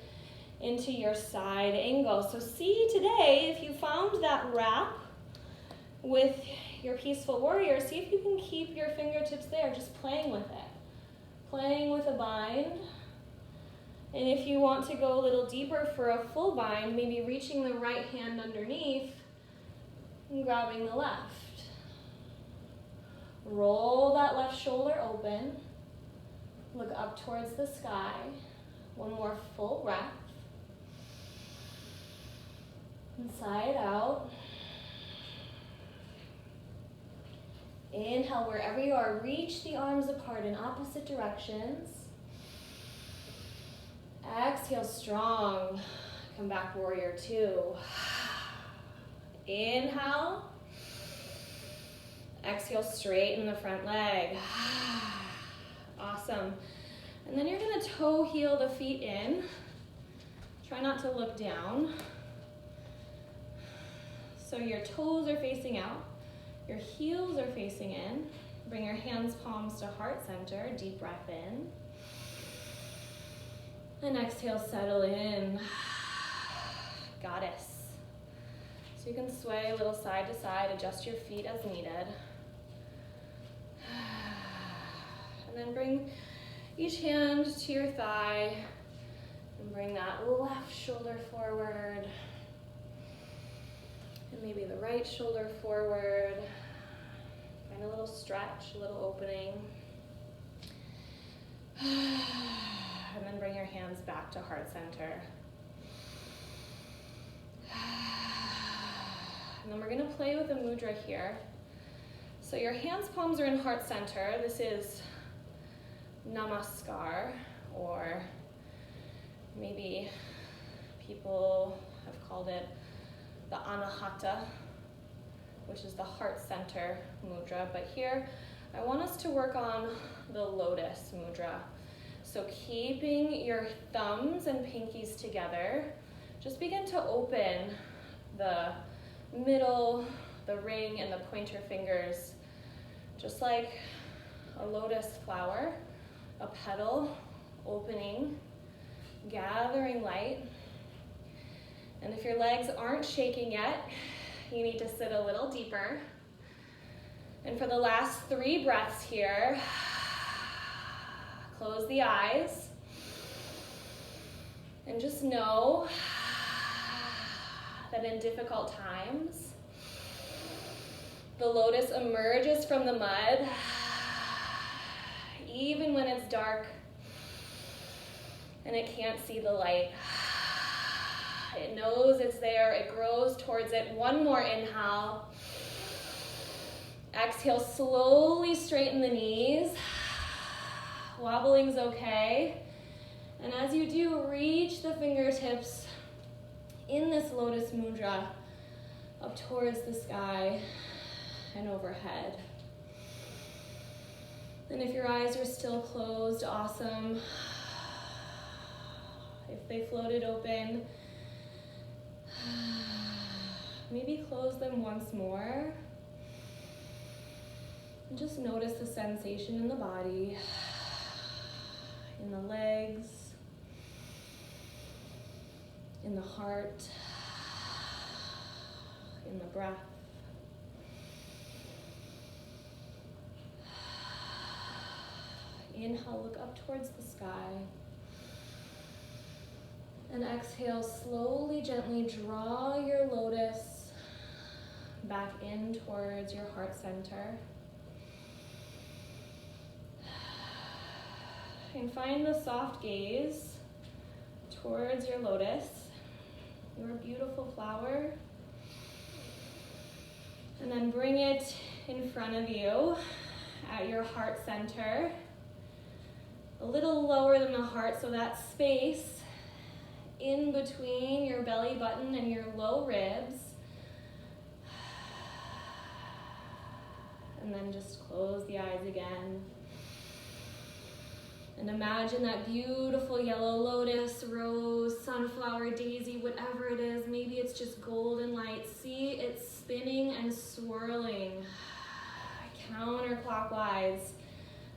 into your side angle. So see today, if you found that wrap with your peaceful warrior, see if you can keep your fingertips there, just playing with it. Playing with a bind. And if you want to go a little deeper for a full bind, maybe reaching the right hand underneath and grabbing the left. Roll that left shoulder open. Look up towards the sky. One more full breath. Inside out. Inhale, wherever you are, reach the arms apart in opposite directions. Exhale, strong. Come back, warrior two. Inhale. Exhale, straighten the front leg. Awesome. And then you're gonna toe heel the feet in. Try not to look down. So your toes are facing out. Your heels are facing in. Bring your hands, palms to heart center. Deep breath in. And exhale, settle in. Goddess. So you can sway a little side to side, adjust your feet as needed. And then bring each hand to your thigh and bring that left shoulder forward. And maybe the right shoulder forward. Find a little stretch, a little opening. And then bring your hands back to heart center. And then we're gonna play with a mudra here. So your hands, palms are in heart center. This is Namaste, or maybe people have called it the Anahata, which is the heart center mudra. But here, I want us to work on the lotus mudra. So keeping your thumbs and pinkies together, just begin to open the middle, the ring, and the pointer fingers, just like a lotus flower, a petal opening, gathering light. And if your legs aren't shaking yet, you need to sit a little deeper. And for the last 3 breaths here, close the eyes and just know that in difficult times, the lotus emerges from the mud, even when it's dark and it can't see the light. It knows it's there, it grows towards it. One more inhale. Exhale, slowly straighten the knees. Wobbling's okay. And as you do, reach the fingertips in this lotus mudra up towards the sky and overhead. And if your eyes are still closed, awesome. If they floated open, maybe close them once more. And just notice the sensation in the body, in the legs, in the heart, in the breath. Inhale, look up towards the sky. And exhale, slowly, gently draw your lotus back in towards your heart center. And find the soft gaze towards your lotus, your beautiful flower. And then bring it in front of you at your heart center. A little lower than the heart, so that space in between your belly button and your low ribs. And then just close the eyes again. And imagine that beautiful yellow lotus, rose, sunflower, daisy, whatever it is. Maybe it's just golden light. See it spinning and swirling counterclockwise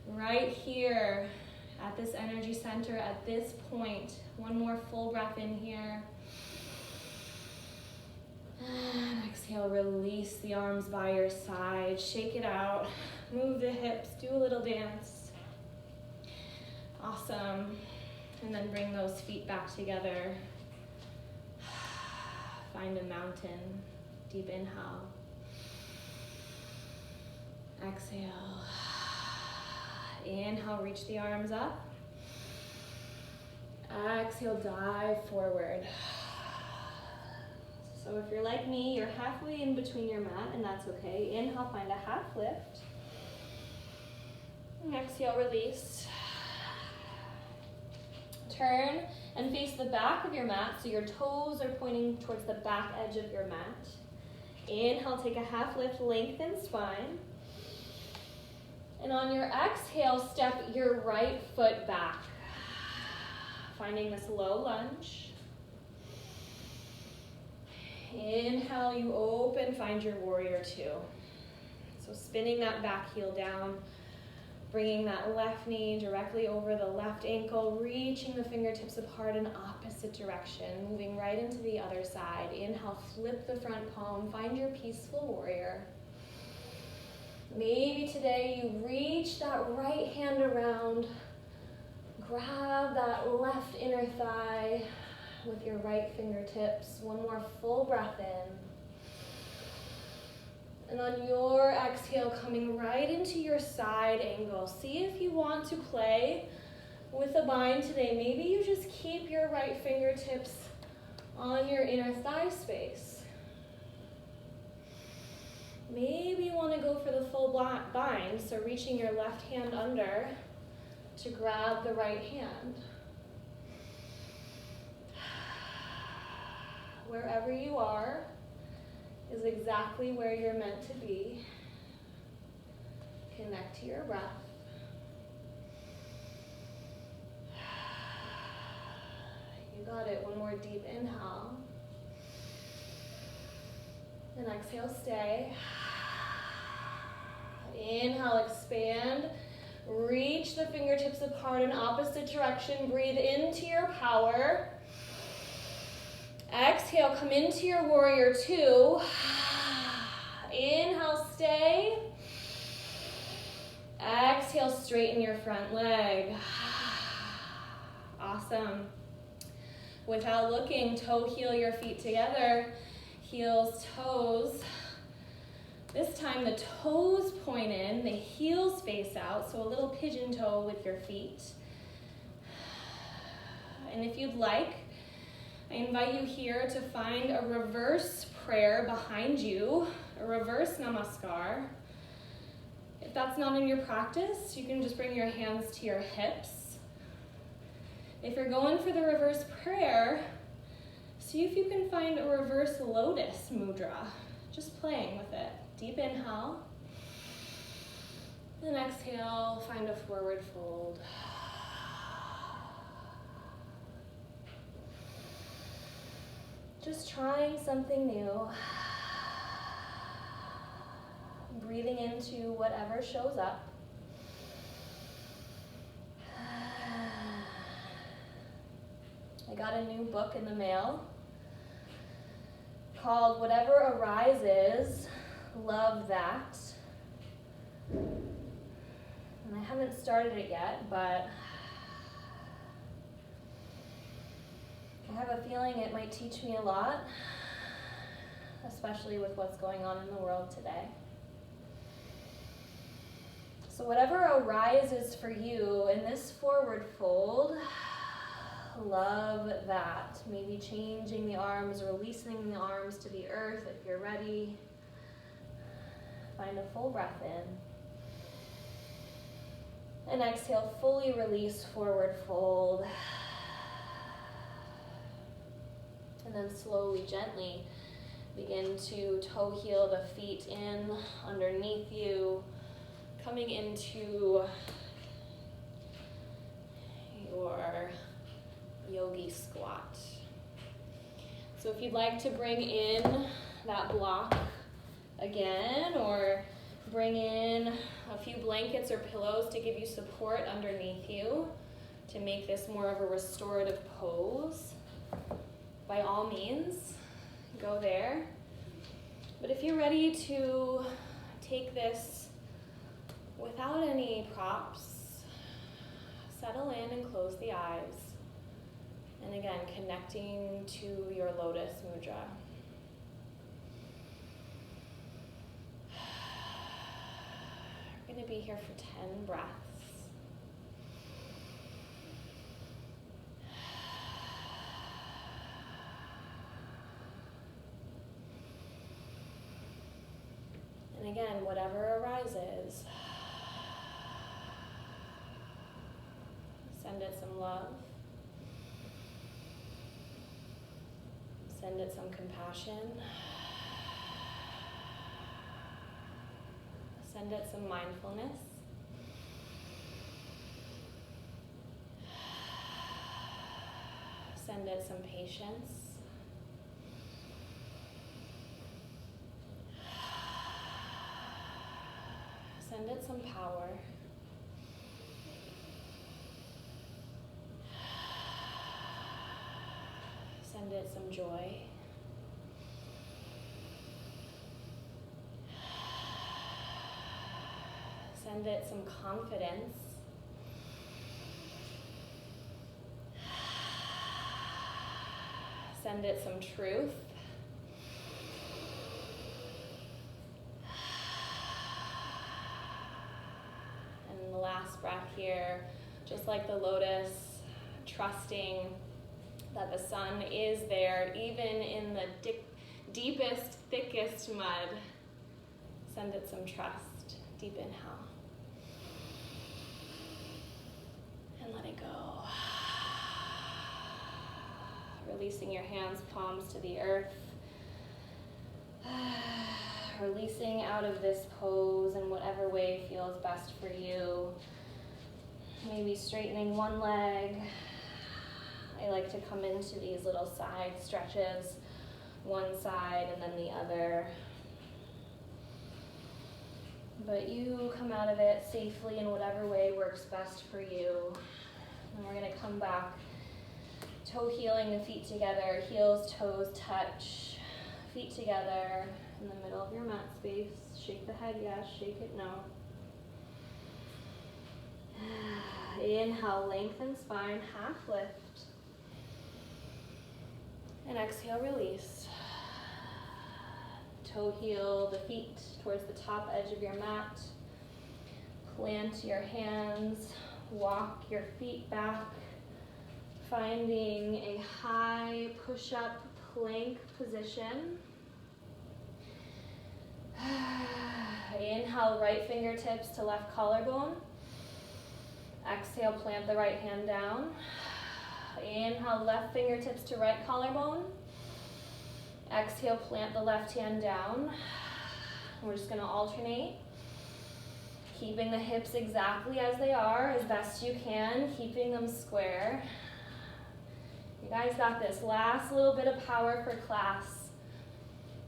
right here at this energy center at this point. One more full breath in here. And exhale, release the arms by your side. Shake it out. Move the hips. Do a little dance. Awesome. And then bring those feet back together. Find a mountain. Deep inhale. Exhale. Inhale, reach the arms up. Exhale, dive forward. So if you're like me, you're halfway in between your mat, and that's okay. Inhale, find a half lift. And exhale, release. Turn and face the back of your mat, so your toes are pointing towards the back edge of your mat. Inhale, take a half lift, lengthen spine. And on your exhale, step your right foot back, finding this low lunge. Inhale, you open, find your warrior two. So spinning that back heel down, bringing that left knee directly over the left ankle, reaching the fingertips apart in opposite direction, moving right into the other side. Inhale, flip the front palm, find your peaceful warrior. Maybe today you reach that right hand around, grab that left inner thigh with your right fingertips. One more full breath in. And on your exhale, coming right into your side angle. See if you want to play with a bind today. Maybe you just keep your right fingertips on your inner thigh space. Maybe you want to go for the full bind, so reaching your left hand under to grab the right hand. Wherever you are is exactly where you're meant to be. Connect to your breath. You got it. One more deep inhale. And exhale, stay. Inhale, expand. Reach the fingertips apart in opposite direction. Breathe into your power. Exhale, come into your warrior two. Inhale, stay. Exhale, straighten your front leg. Awesome. Without looking, toe heel your feet together. Heels, toes. This time the toes point in, the heels face out, so a little pigeon toe with your feet. And if you'd like, I invite you here to find a reverse prayer behind you, a reverse namaskar. If that's not in your practice, you can just bring your hands to your hips. If you're going for the reverse prayer, see if you can find a reverse lotus mudra. Just playing with it. Deep inhale. Then exhale, find a forward fold. Just trying something new. Breathing into whatever shows up. I got a new book in the mail called Whatever Arises, Love That. And I haven't started it yet, but I have a feeling it might teach me a lot, especially with what's going on in the world today. So whatever arises for you in this forward fold, love that. Maybe changing the arms, releasing the arms to the earth if you're ready. Find a full breath in. And exhale, fully release, forward fold. And then slowly, gently begin to toe heel the feet in underneath you, coming into your yogi squat. So if you'd like to bring in that block again, or bring in a few blankets or pillows to give you support underneath you to make this more of a restorative pose, by all means, go there. But if you're ready to take this without any props, settle in and close the eyes. And again, connecting to your lotus mudra. We're going to be here for 10 breaths. And again, whatever arises, send it some love. Send it some compassion. Send it some mindfulness. Send it some patience. Send it some power. Send it some joy. Send it some confidence. Send it some truth. And the last breath here, just like the lotus, trusting that the sun is there, even in the deepest, thickest mud. Send it some trust. Deep inhale. And let it go. Releasing your hands, palms to the earth. Releasing out of this pose in whatever way feels best for you. Maybe straightening one leg. I like to come into these little side stretches, one side and then the other. But you come out of it safely in whatever way works best for you. And we're going to come back, toe heeling the feet together, heels, toes touch, feet together in the middle of your mat space. Shake the head, yes, shake it, no. Inhale, lengthen spine, half lift. And exhale, release. Toe heel the feet towards the top edge of your mat. Plant your hands, walk your feet back, finding a high push-up plank position. Inhale, right fingertips to left collarbone. Exhale, plant the right hand down. Inhale, left fingertips to right collarbone. Exhale, plant the left hand down. We're just going to alternate, keeping the hips exactly as they are as best you can, keeping them square. You guys got this. Last little bit of power for class.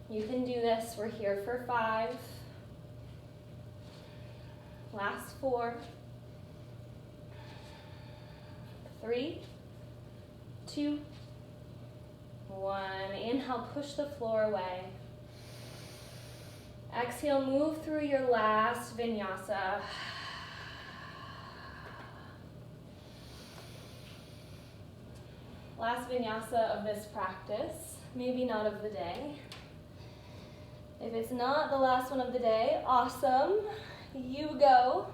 You can do this. We're here for 5. Last 4. 3, 2, 1. Inhale, push the floor away. Exhale, move through your last vinyasa. Last vinyasa of this practice, maybe not of the day. If it's not the last one of the day, awesome. You go.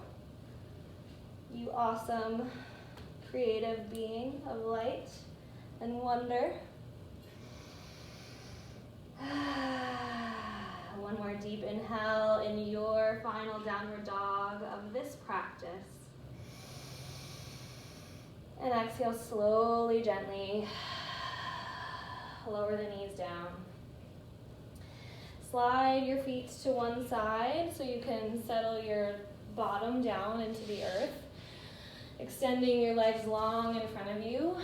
You awesome, creative being of light and wonder. One more deep inhale in your final downward dog of this practice. And exhale slowly, gently. Lower the knees down. Slide your feet to one side so you can settle your bottom down into the earth. Extending your legs long in front of you.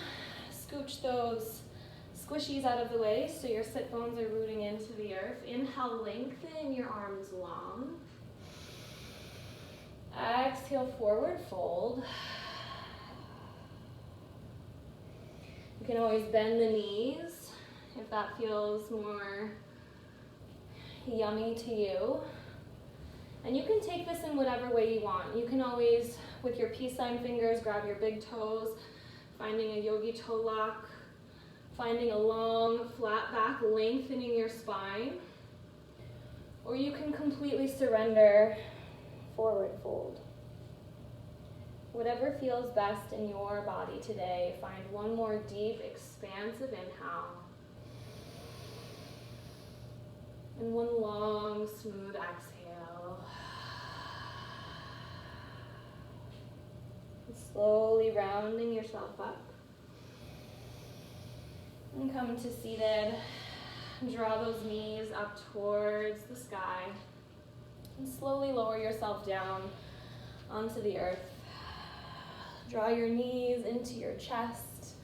Scooch those squishies out of the way so your sit bones are rooting into the earth. Inhale, lengthen your arms long. Exhale, forward fold. You can always bend the knees if that feels more yummy to you. And you can take this in whatever way you want. You can always, with your peace sign fingers, grab your big toes, finding a yogi toe lock, finding a long, flat back, lengthening your spine. Or you can completely surrender, forward fold. Whatever feels best in your body today, find one more deep, expansive inhale. And one long, smooth exhale. And slowly rounding yourself up. And come to seated. Draw those knees up towards the sky. And slowly lower yourself down onto the earth. Draw your knees into your chest.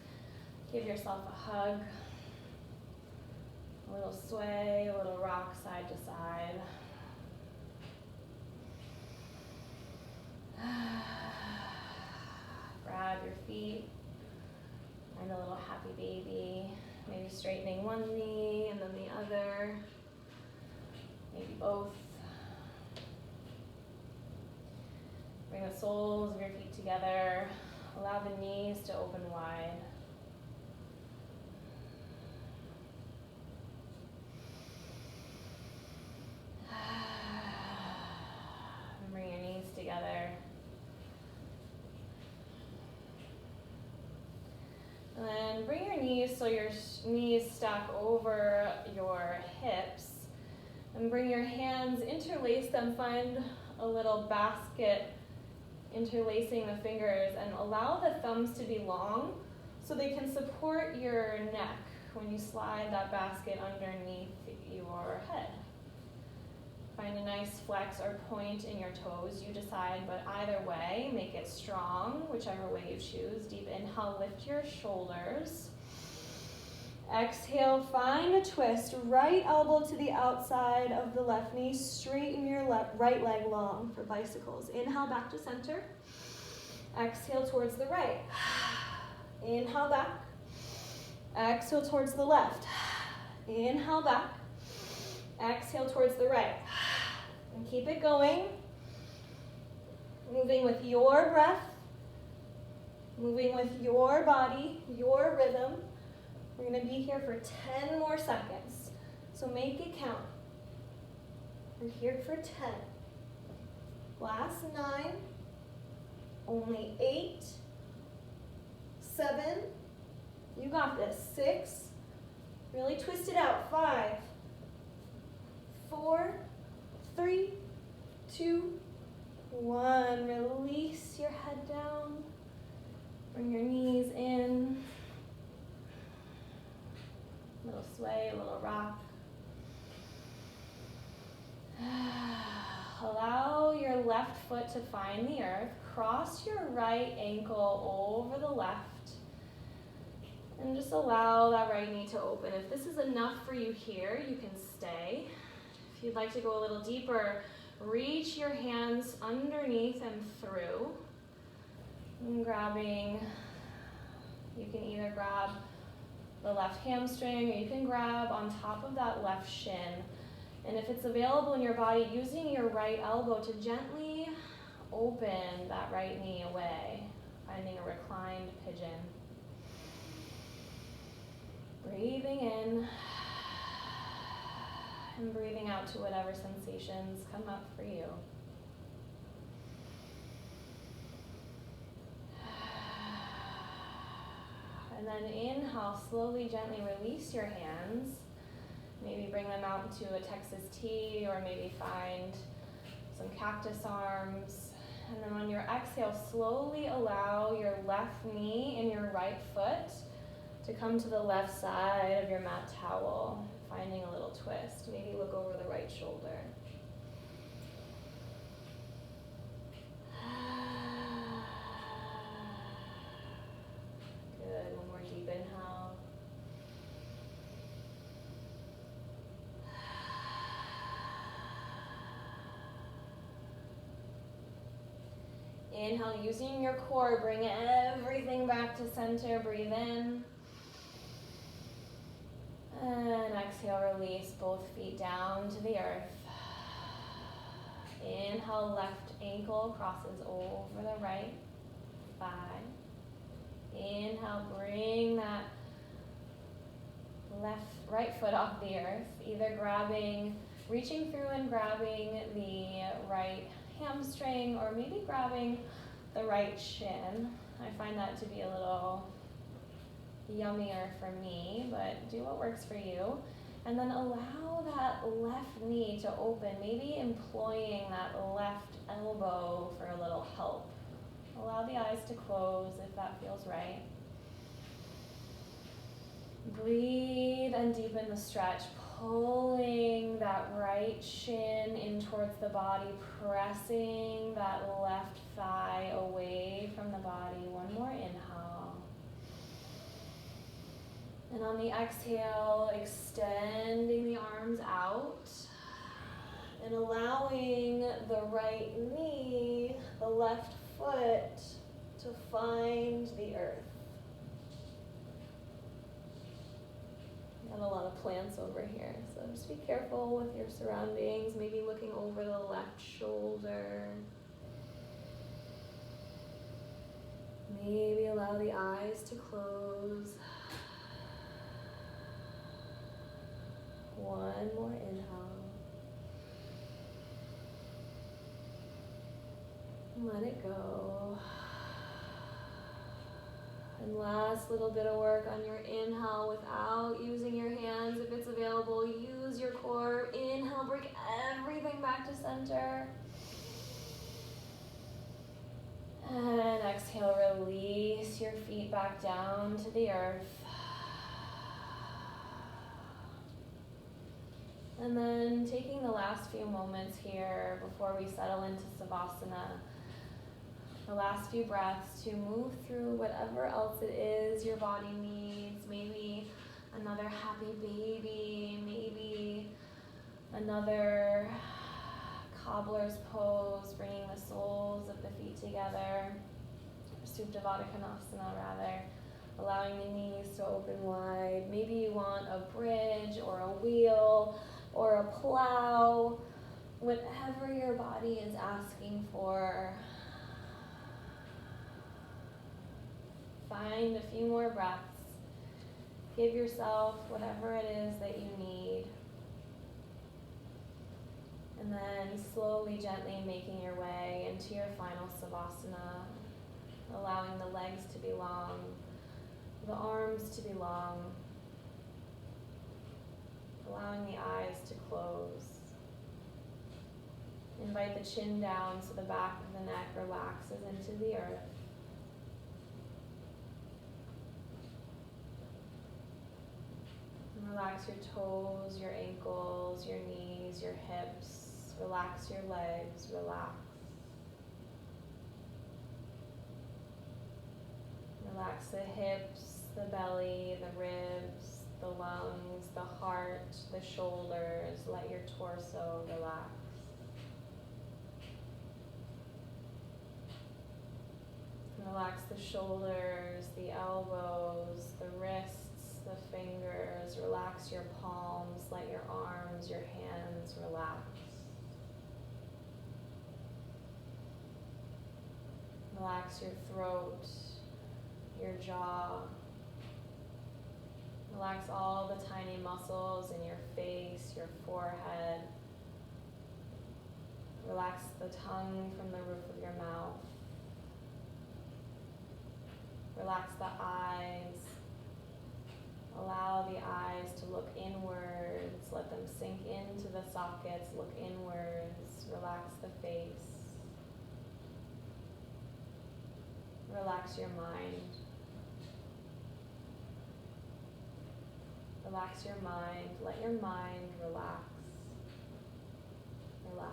Give yourself a hug. A little sway, a little rock side to side. Grab your feet. Find a little happy baby. Maybe straightening one knee and then the other. Maybe both. Bring the soles of your feet together. Allow the knees to open wide. And bring your knees together. And then bring your knees so your knees stack over your hips. And bring your hands, interlace them, find a little basket interlacing the fingers, and allow the thumbs to be long so they can support your neck when you slide that basket underneath your head. Find a nice flex or point in your toes, you decide, but either way, make it strong, whichever way you choose. Deep inhale, lift your shoulders. Exhale, find a twist. Right elbow to the outside of the left knee. Straighten your right leg long for bicycles. Inhale, back to center. Exhale towards the right. Inhale, back. Exhale towards the left. Inhale, back. Exhale towards the right. And keep it going. Moving with your breath. Moving with your body, your rhythm. We're going to be here for 10 more seconds. So make it count. We're here for 10. Last 9. Only 8. 7. You got this. 6. Really twist it out. 5. 4. 3. 1, release your head down. Bring your knees in. A little sway, a little rock. Allow your left foot to find the earth. Cross your right ankle over the left. And just allow that right knee to open. If this is enough for you here, you can stay. If you'd like to go a little deeper, reach your hands underneath and through. And grabbing, you can either grab the left hamstring or you can grab on top of that left shin. And if it's available in your body, using your right elbow to gently open that right knee away, finding a reclined pigeon. Breathing in and breathing out to whatever sensations come up for you. And then inhale, slowly, gently release your hands. Maybe bring them out into a Texas T, or maybe find some cactus arms. And then on your exhale, slowly allow your left knee and your right foot to come to the left side of your mat towel, finding a little twist. Maybe look over the right shoulder. Good, one more deep inhale. Inhale, using your core, bring everything back to center, breathe in. And exhale, release both feet down to the earth. Inhale, left ankle crosses over the right thigh. Inhale, bring that right foot off the earth, either reaching through and grabbing the right hamstring, or maybe grabbing the right shin. I find that to be a little yummier for me, but do what works for you. And then allow that left knee to open, maybe employing that left elbow for a little help. Allow the eyes to close if that feels right. Breathe and deepen the stretch, pulling that right shin in towards the body, pressing that left thigh away from the body. One more inhale. And on the exhale, extending the arms out and allowing the right knee, the left foot to find the earth. Got a lot of plants over here, so just be careful with your surroundings, maybe looking over the left shoulder. Maybe allow the eyes to close. One more inhale. Let it go. And last little bit of work on your inhale without using your hands. If it's available, use your core. Inhale, bring everything back to center. And exhale, release your feet back down to the earth. And then taking the last few moments here before we settle into Savasana, the last few breaths to move through whatever else it is your body needs. Maybe another happy baby, maybe another cobbler's pose, bringing the soles of the feet together, Supta Konasana rather, allowing the knees to open wide. Maybe you want a bridge or a wheel or a plow, whatever your body is asking for. Find a few more breaths. Give yourself whatever it is that you need. And then slowly, gently making your way into your final Savasana, allowing the legs to be long, the arms to be long, allowing the eyes to close. Invite the chin down so the back of the neck relaxes into the earth. And relax your toes, your ankles, your knees, your hips. Relax your legs, relax. Relax the hips, the belly, the ribs, the lungs, the heart, the shoulders. Let your torso relax. Relax the shoulders, the elbows, the wrists, the fingers. Relax your palms. Let your arms, your hands relax. Relax your throat, your jaw. Relax all the tiny muscles in your face, your forehead. Relax the tongue from the roof of your mouth. Relax the eyes. Allow the eyes to look inwards. Let them sink into the sockets. Look inwards. Relax the face. Relax your mind. Relax your mind. Let your mind relax. Relax.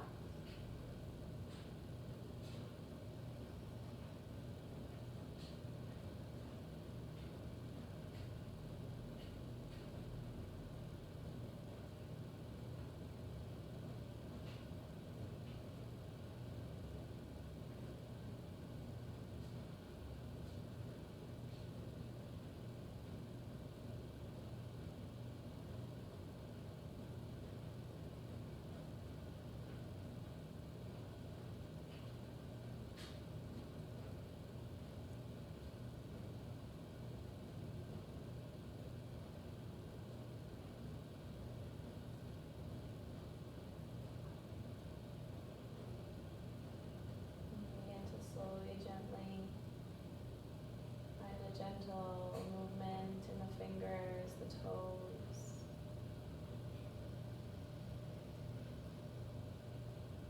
Gentle movement in the fingers, the toes.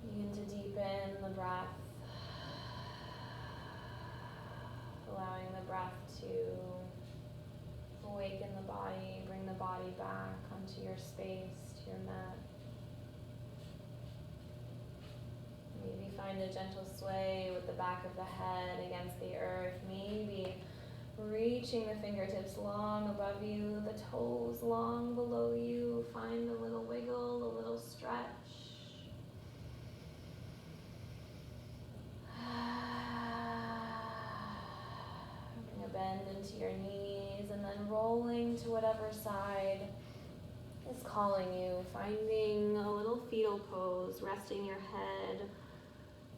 Begin to deepen the breath, allowing the breath to awaken the body, bring the body back onto your space, to your mat. Maybe find a gentle sway with the back of the head against the earth. Maybe reaching the fingertips long above you, the toes long below you. Find a little wiggle, a little stretch. Bring a bend into your knees and then rolling to whatever side is calling you. Finding a little fetal pose, resting your head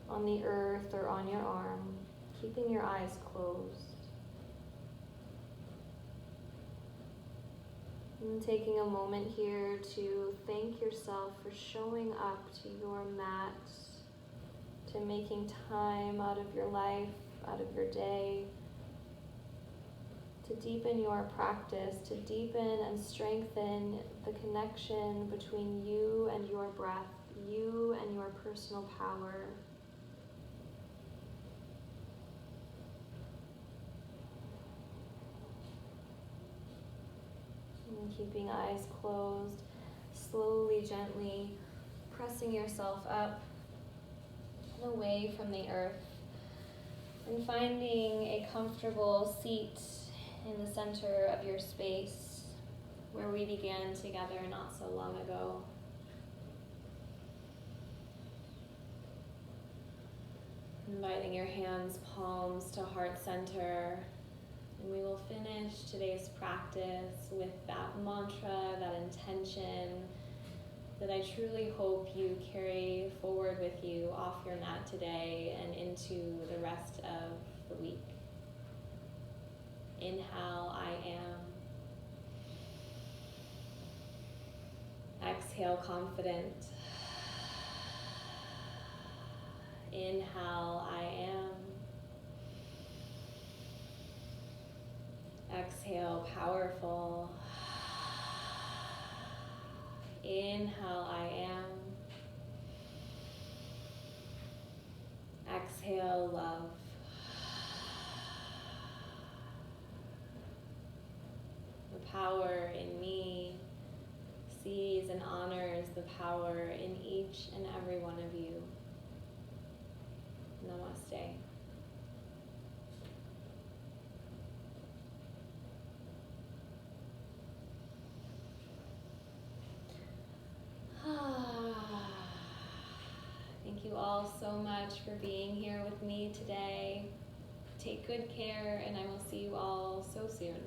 on the earth or on your arm, keeping your eyes closed. And taking a moment here to thank yourself for showing up to your mat, to making time out of your life, out of your day, to deepen your practice, to deepen and strengthen the connection between you and your breath, you and your personal power. And keeping eyes closed, slowly, gently pressing yourself up and away from the earth, and finding a comfortable seat in the center of your space where we began together not so long ago. Inviting your hands, palms to heart center. And we will finish today's practice with that mantra, that intention that I truly hope you carry forward with you off your mat today and into the rest of the week. Inhale, I am. Exhale, confident. Inhale, I am. Exhale, powerful. Inhale, I am. exhale, love. The power in me sees and honors the power in each and every one of you. Namaste. Thank you all so much for being here with me today. Take good care, and I will see you all so soon.